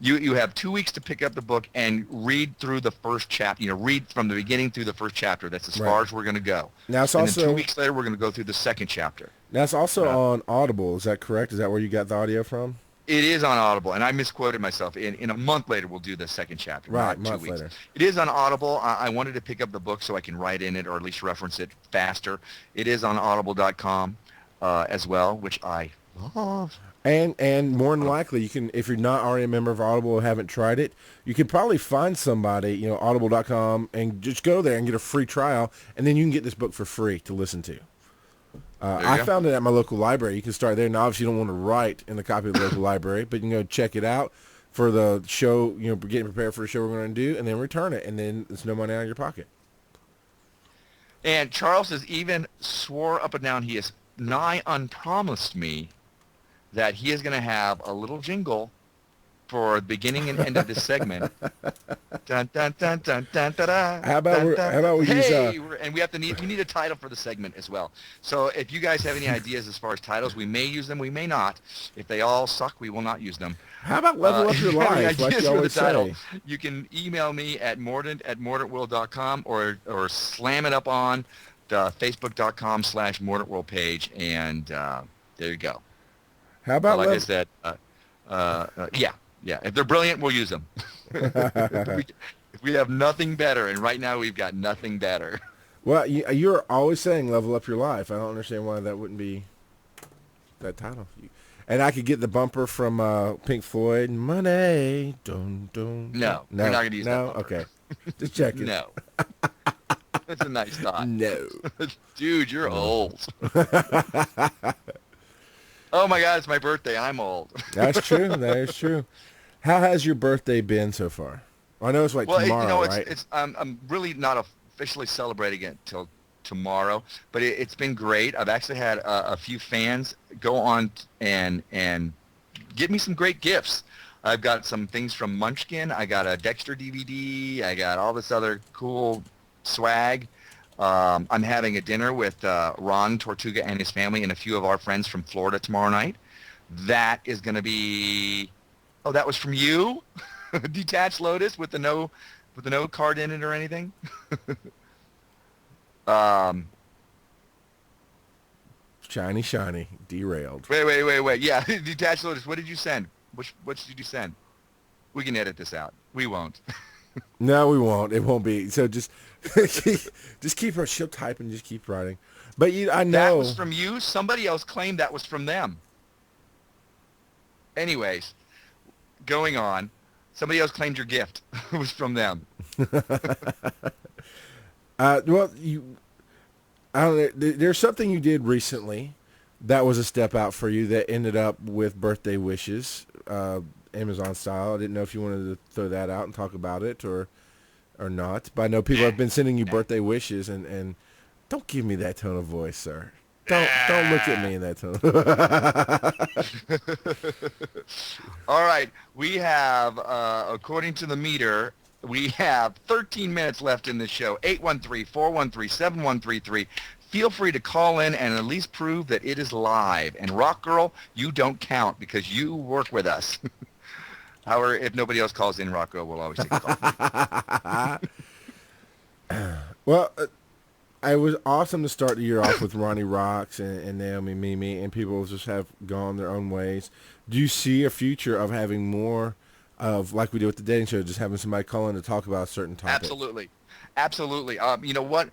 You have 2 weeks to pick up the book and read through the first chapter. Read from the beginning through the first chapter. That's as far as we're going to go. Now it's and also, then 2 weeks later, we're going to go through the second chapter. Now it's also on Audible. Is that correct? Is that where you got the audio from? It is on Audible, and I misquoted myself. In a month later, we'll do the second chapter. Right, not 2 month weeks. later. It is on Audible. I wanted to pick up the book so I can write in it or at least reference it faster. It is on audible.com as well, which I love. And more than likely, you can, if you're not already a member of Audible or haven't tried it, you could probably find somebody, audible.com, and just go there and get a free trial, and then you can get this book for free to listen to. I found it at my local library. You can start there. Now, obviously, you don't want to write in the copy of the local library, but you can go check it out for the show, getting prepared for the show we're going to do, and then return it, and then it's no money out of your pocket. And Charles has even swore up and down he has nigh unpromised me that he is going to have a little jingle for the beginning and end of this segment. Dun, dun, dun, dun, dun, da, da, How about we hey, use and we need a title for the segment as well. So if you guys have any ideas as far as titles, we may use them, we may not. If they all suck, we will not use them. how about level up your life, like you always say? You can email me at mordant@mordantworld.com or slam it up on the facebook.com/mordantworld page, and there you go. How about like I said, yeah. If they're brilliant, we'll use them. If we have nothing better, and right now we've got nothing better. Well, you're always saying level up your life. I don't understand why that wouldn't be that title. And I could get the bumper from Pink Floyd, Money. Dun, dun, No, we're not going to use that bumper. Okay. Just checking. No. That's a nice thought. No. Dude, you're old. Oh, my God, it's my birthday. I'm old. That's true. That is true. How has your birthday been so far? I know it's like tomorrow, right? I'm really not officially celebrating it till tomorrow, but it's been great. I've actually had a few fans go on and give me some great gifts. I've got some things from Munchkin. I got a Dexter DVD. I got all this other cool swag. I'm having a dinner with Ron Tortuga and his family and a few of our friends from Florida tomorrow night. That is going to be... Oh, that was from you? Detached Lotus with the no card in it or anything? Shiny, derailed. Wait. Yeah, Detached Lotus, what did you send? Which did you send? We can edit this out. We won't. No, we won't. It won't be. So just keep her. She'll type and just keep writing. But I know that was from you. Somebody else claimed that was from them. Anyways, going on. Somebody else claimed your gift was from them. Well, I don't know. There's something you did recently that was a step out for you that ended up with birthday wishes. Amazon style. I didn't know if you wanted to throw that out and talk about it or not. But I know people have been sending you birthday wishes, and don't give me that tone of voice, sir. Don't look at me in that tone. All right. We have, according to the meter, we have 13 minutes left in the show. 813-413-7133. Feel free to call in and at least prove that it is live. And Rock Girl, you don't count because you work with us. However, if nobody else calls in, Rock Girl will always take a call. Well, it was awesome to start the year off with Ronnie Rocks and Naomi Mimi, and people just have gone their own ways. Do you see a future of having more of, like we do with the dating show, just having somebody call in to talk about a certain topic? Absolutely. You know what?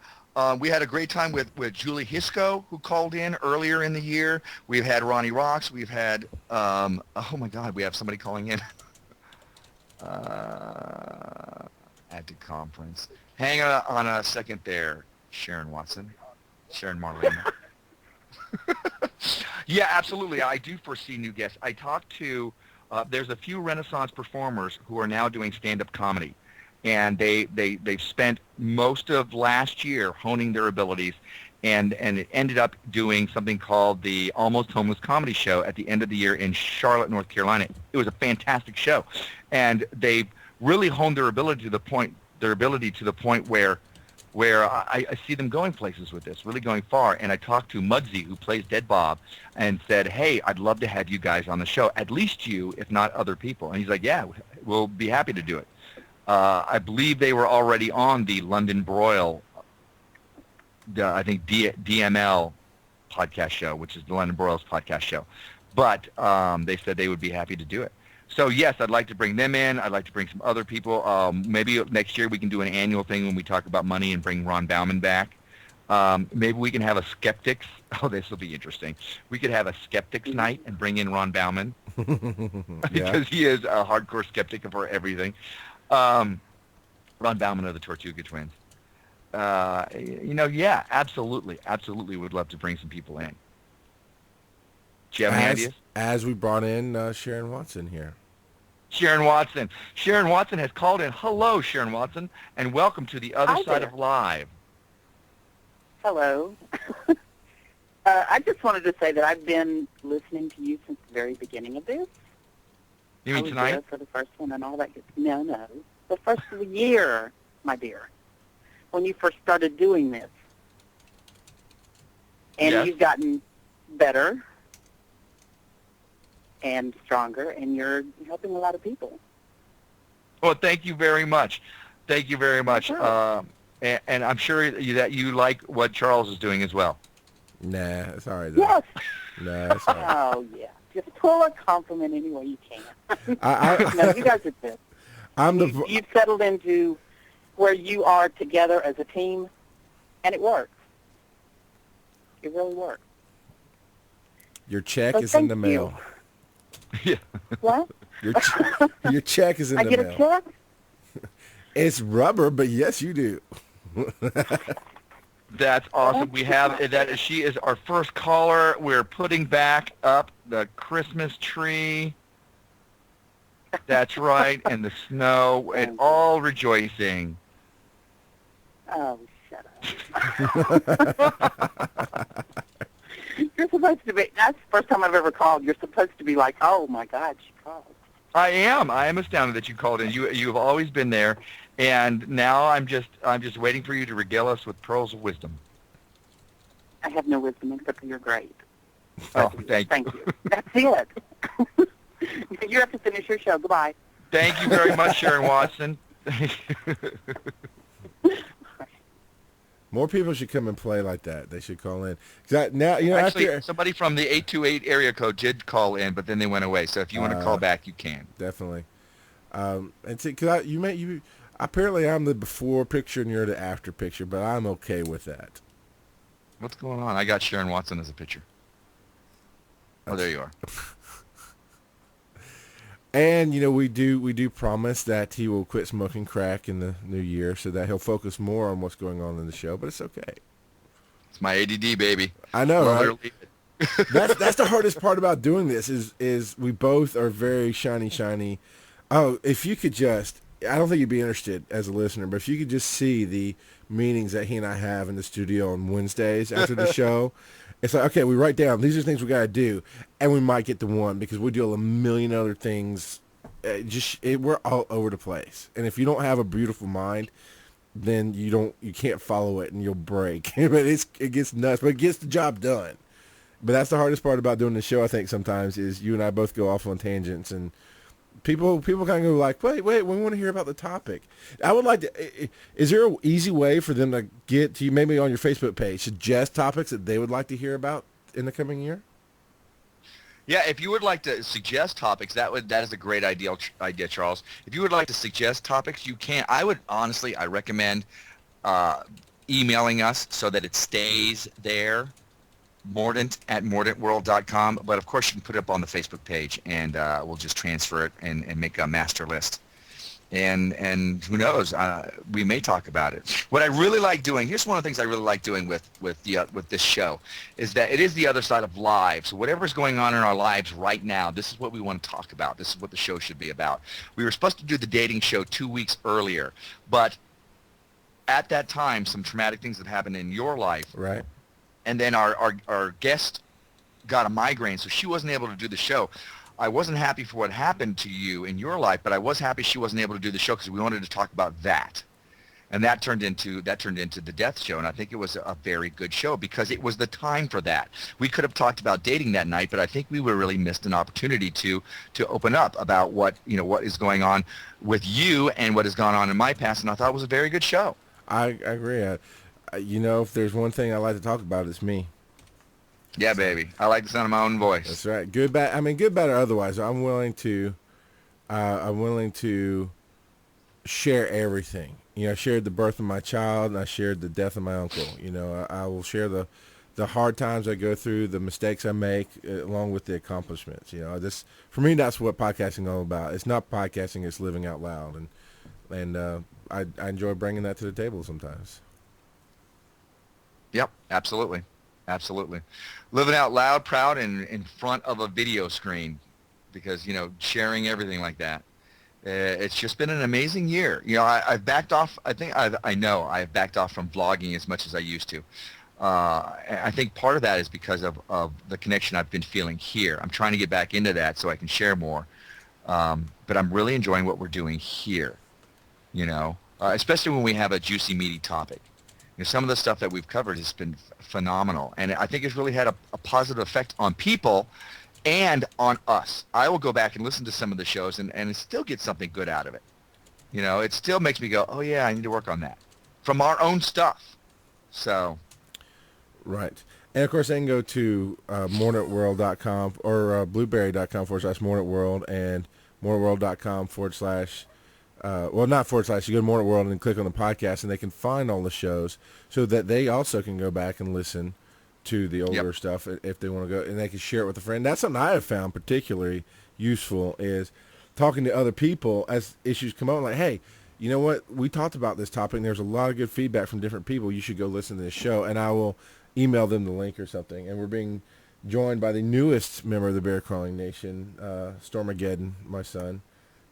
We had a great time with Julie Hisco, who called in earlier in the year. We've had Ronnie Rocks. We've had, oh my God, we have somebody calling in. At the conference. Hang on a second there, Sharon Watson. Sharon Marlena. Yeah, absolutely. I do foresee new guests. I talked to, there's a few Renaissance performers who are now doing stand-up comedy. And they've spent most of last year honing their abilities, and it ended up doing something called the Almost Homeless Comedy Show at the end of the year in Charlotte, North Carolina. It was a fantastic show, and they've really honed their ability to the point where I see them going places with this, really going far. And I talked to Muggsy, who plays Dead Bob, and said, "Hey, I'd love to have you guys on the show, at least you, if not other people." And he's like, "Yeah, we'll be happy to do it." I believe they were already on the London Broil, I think DML podcast show, which is the London Broil's podcast show. But they said they would be happy to do it. So, yes, I'd like to bring them in. I'd like to bring some other people. Maybe next year we can do an annual thing when we talk about money and bring Ron Bauman back. Maybe we can have a skeptics. Oh, this will be interesting. We could have a skeptics night and bring in Ron Bauman because he is a hardcore skeptic for everything. Ron Bauman of the Tortuga Twins. Yeah, absolutely would love to bring some people in. Do you have any ideas? As we brought in Sharon Watson here. Sharon Watson has called in. Hello, Sharon Watson, and welcome to the other side of live. Hello. I just wanted to say that I've been listening to you since the very beginning of this. You mean I was tonight? there for the first one and all that. No. The first of the year, my dear, when you first started doing this. And Yes. you've gotten better and stronger, and you're helping a lot of people. Well, thank you very much. Thank you very much. Sure. And I'm sure that you like what Charles is doing as well. Nah, it's all right. Though. Yes. Nah, it's all right. Oh, yeah. Just pull a compliment any way you can. I, No, you guys are good. I'm the. You've settled into where you are together as a team, and it works. It really works. Your check So is in thank the you. mail. Yeah. What? Your check is in I the get mail. a check? It's rubber, but yes, you do. That's awesome. We have that. She is our first caller. We're putting back up the Christmas tree. That's right, and the snow, and all rejoicing. Oh, shut up. You're supposed to be, that's the first time I've ever called. You're supposed to be like, oh, my God, she called. I am astounded that you called in. You have always been there, and now I'm just waiting for you to regale us with pearls of wisdom. I have no wisdom except that you're great. Oh, thank you. Thank you. That's it. You have to finish your show. Goodbye. Thank you very much, Sharon Watson. More people should come and play like that. They should call in. Now, you know, Actually, after somebody from the 828 area code did call in, but then they went away. So if you want to call back, you can. definitely. And see, cause apparently I'm the before picture and you're the after picture, but I'm okay with that. What's going on? I got Sharon Watson as a picture. Oh, there you are. And you know, we do promise that he will quit smoking crack in the new year, so that he'll focus more on what's going on in the show. But it's okay. It's my ADD, baby. I know, Love it or right? leave it. That's the hardest part about doing this is we both are very shiny. Oh, if you could just, I don't think you'd be interested as a listener, but if you could just see the meetings that he and I have in the studio on Wednesdays after the show, it's like, okay, we write down, these are things we got to do, and we might get to one because we do a million other things. We're all over the place. And if you don't have a beautiful mind, then you can't follow it and you'll break. But it gets nuts, but it gets the job done. But that's the hardest part about doing the show, I think, sometimes, is you and I both go off on tangents, and people kind of go like, wait, we want to hear about the topic. I would like to, is there an easy way for them to get to you, maybe on your Facebook page, suggest topics that they would like to hear about in the coming year? Yeah, if you would like to suggest topics, that is a great idea, Charles. If you would like to suggest topics, you can. I recommend emailing us so that it stays there, Mordant@mordantworld.com. But of course, you can put it up on the Facebook page, and we'll just transfer it and make a master list. And who knows, we may talk about it. What I really like doing, here's one of the things I really like doing with this show, is that it is the other side of live. So whatever's going on in our lives right now, this is what we want to talk about. This is what the show should be about. We were supposed to do the dating show 2 weeks earlier, but at that time, some traumatic things had happened in your life. Right. And then our guest got a migraine, so she wasn't able to do the show. I wasn't happy for what happened to you in your life, but I was happy she wasn't able to do the show because we wanted to talk about that. And that turned into the death show, and I think it was a very good show because it was the time for that. We could have talked about dating that night, but I think we really missed an opportunity to open up about what is going on with you and what has gone on in my past, and I thought it was a very good show. I agree. If there's one thing I like to talk about, it's me. Yeah, baby. I like the sound of my own voice. That's right. Good, bad. I mean, good, bad, or otherwise. I'm willing to share everything. I shared the birth of my child, and I shared the death of my uncle. I will share the hard times I go through, the mistakes I make, along with the accomplishments. For me, that's what podcasting is all about. It's not podcasting; it's living out loud, and I enjoy bringing that to the table sometimes. Yep, absolutely. Absolutely. Living out loud, proud, and in front of a video screen because, sharing everything like that. It's just been an amazing year. I've backed off. I've backed off from vlogging as much as I used to. I think part of that is because of the connection I've been feeling here. I'm trying to get back into that so I can share more. But I'm really enjoying what we're doing here, especially when we have a juicy, meaty topic. Some of the stuff that we've covered has been phenomenal, and I think it's really had a positive effect on people and on us. I will go back and listen to some of the shows and still get something good out of it. It still makes me go, oh, yeah, I need to work on that from our own stuff. So. Right. And, of course, they can go to mordantworld.com or blueberry.com/mordantworld and mordantworld.com / you go to Mordant World and click on the podcast, and they can find all the shows so that they also can go back and listen to the older stuff if they want to go, and they can share it with a friend. That's something I have found particularly useful is talking to other people as issues come up. Like, hey, you know what? We talked about this topic, and there's a lot of good feedback from different people. You should go listen to this show, and I will email them the link or something. And we're being joined by the newest member of the Bear Crawling Nation, Stormageddon, my son.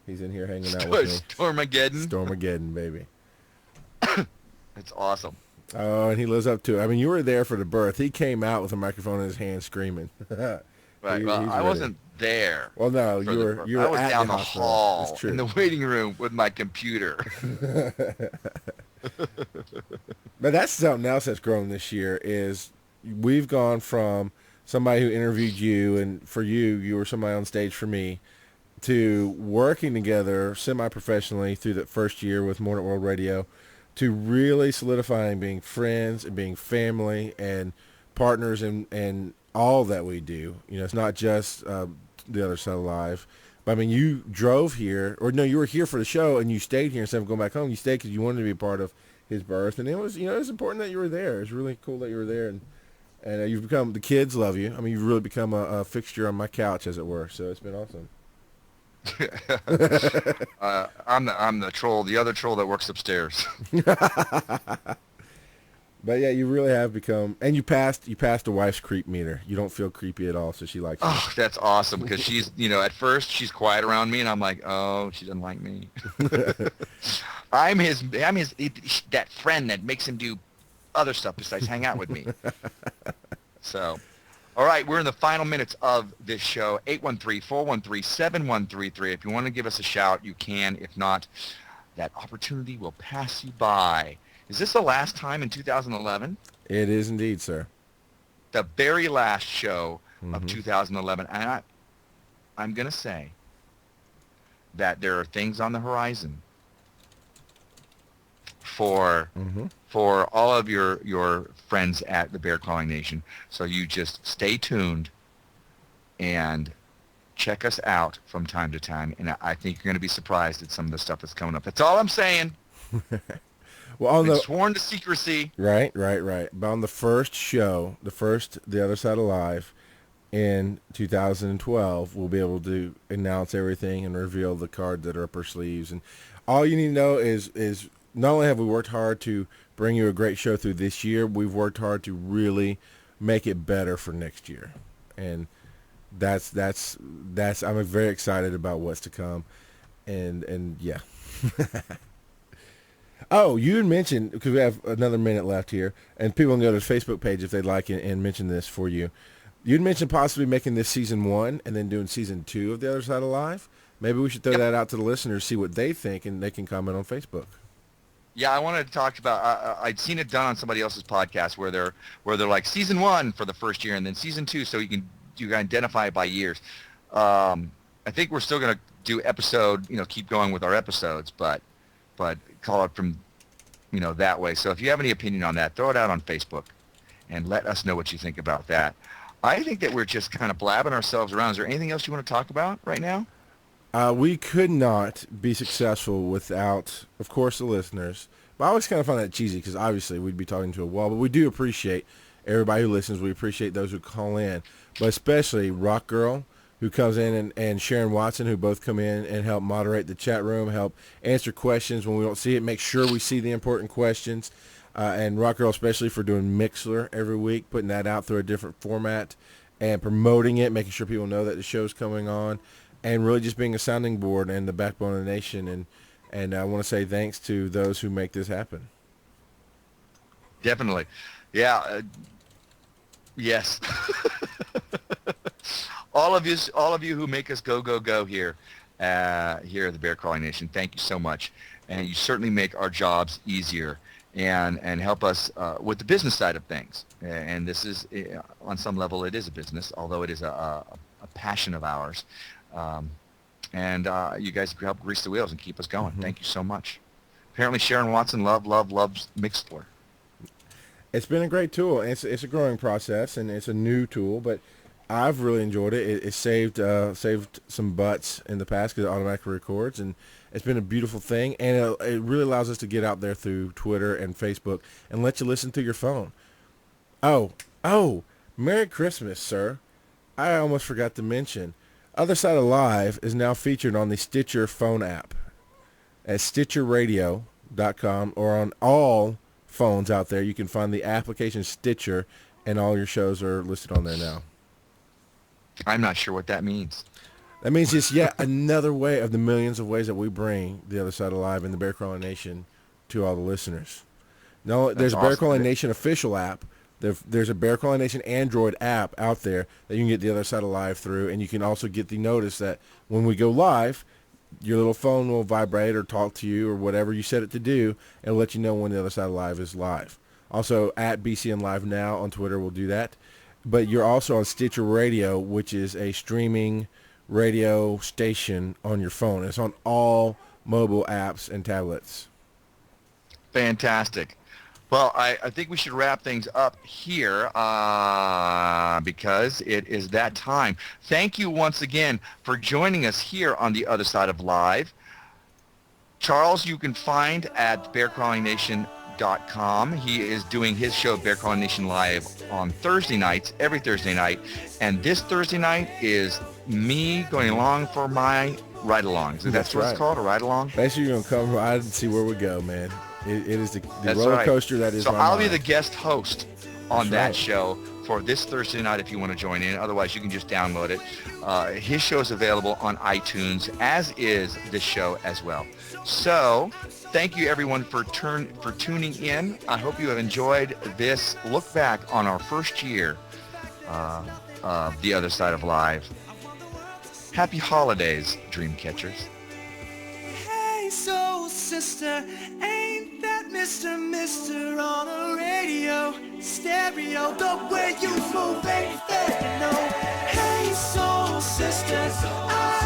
He's in here hanging out with me. Stormageddon, baby. It's awesome. Oh, and he lives up to it. I mean, you were there for the birth. He came out with a microphone in his hand screaming. Right. Well, I wasn't there. Well, no, you were I was at down the the hospital. hall in the waiting room with my computer. But that's something else that's grown this year is we've gone from somebody who interviewed you, and for you were somebody on stage for me, to working together semi-professionally through that first year with Mordant World Radio, to really solidifying being friends and being family and partners and all that we do. It's not just the other side of live. But, I mean, you drove here, or no, you were here for the show, and you stayed here instead of going back home. You stayed because you wanted to be a part of his birth, and it was, it was important that you were there. It was really cool that you were there, and you've become, the kids love you. I mean, you've really become a fixture on my couch, as it were, so it's been awesome. I'm the troll, the other troll that works upstairs. But yeah, you really have become, and you passed a wife's creep meter. You don't feel creepy at all, so she likes you. Oh, that's awesome, because she's, at first she's quiet around me, and I'm like, oh, she doesn't like me. I'm that friend that makes him do other stuff besides hang out with me. So, all right, we're in the final minutes of this show. 813-413-7133. If you want to give us a shout, you can. If not, that opportunity will pass you by. Is this the last time in 2011? It is indeed, sir. The very last show of 2011. And I'm going to say that there are things on the horizon for all of your friends at the Bear Crawling Nation. So you just stay tuned and check us out from time to time. And I think you're going to be surprised at some of the stuff that's coming up. That's all I'm saying. Well, It's sworn to secrecy. Right. But on the first show, The Other Side Alive, in 2012, we'll be able to announce everything and reveal the cards that are up our sleeves. And all you need to know is not only have we worked hard to bring you a great show through this year, we've worked hard to really make it better for next year. And that's I'm very excited about what's to come. And yeah. Oh, you had mentioned, because we have another minute left here, and people can go to the Facebook page if they'd like and mention this for you. You'd mentioned possibly making this season 1 and then doing season 2 of The Other Side Alive. Maybe we should throw that out to the listeners, see what they think, and they can comment on Facebook. Yeah, I wanted to talk about. I'd seen it done on somebody else's podcast where they're like season 1 for the first year and then season 2, so you can identify it by years. I think we're still going to do episode, keep going with our episodes, but call it from, that way. So if you have any opinion on that, throw it out on Facebook and let us know what you think about that. I think that we're just kind of blabbing ourselves around. Is there anything else you want to talk about right now? We could not be successful without, of course, the listeners. But I always kind of find that cheesy because obviously we'd be talking to a wall. But we do appreciate everybody who listens. We appreciate those who call in. But especially Rock Girl, who comes in, and Sharon Watson, who both come in and help moderate the chat room, help answer questions when we don't see it, make sure we see the important questions. And Rock Girl especially for doing Mixler every week, putting that out through a different format and promoting it, making sure people know that the show's coming on, and really just being a sounding board and the backbone of the nation. And I want to say thanks to those who make this happen. Definitely. Yeah. Yes. all of you who make us go here at the Bear Crawling Nation, thank you so much. And you certainly make our jobs easier and help us with the business side of things. And this is, on some level, it is a business, although it is a passion of ours. And you guys help grease the wheels and keep us going. Thank you so much. Apparently Sharon Watson loves Mixplore. It's been a great tool. It's a growing process, and it's a new tool, but I've really enjoyed it. It saved some butts in the past because it automatically records, and it's been a beautiful thing. And it really allows us to get out there through Twitter and Facebook and let you listen through your phone. Oh, Merry Christmas, sir. I almost forgot to mention, Other Side of Live is now featured on the Stitcher phone app at StitcherRadio.com, or on all phones out there. You can find the application Stitcher, and all your shows are listed on there now. I'm not sure what that means. That means it's yet another way of the millions of ways that we bring The Other Side of Live and the Bear Crawling Nation to all the listeners. No, there's a Bear Crawling Nation official app. There's a Bear Crawling Nation Android app out there that you can get The Other Side of Live through, and you can also get the notice that when we go live, your little phone will vibrate or talk to you or whatever you set it to do, and it'll let you know when The Other Side of Live is live. Also, at BCN Live Now on Twitter will do that. But you're also on Stitcher Radio, which is a streaming radio station on your phone. It's on all mobile apps and tablets. Fantastic. Well, I think we should wrap things up here because it is that time. Thank you once again for joining us here on The Other Side of Live. Charles, you can find at bearcrawlingnation.com. He is doing his show, Bear Crawling Nation Live, on Thursday nights, every Thursday night. And this Thursday night is me going along for my ride-along. So that's what it's called, a ride-along? Basically, you're going to come ride and see where we go, man. It is the roller coaster that is. So I'll be the guest host on that show for this Thursday night if you want to join in. Otherwise, you can just download it. His show is available on iTunes, as is this show as well. So thank you, everyone, for tuning in. I hope you have enjoyed this look back on our first year of The Other Side of Live. Happy holidays, dream catchers. Hey, soul sister, ain't that Mr. on the radio? Stereo, the way you move, baby, no. Hey, soul sister, I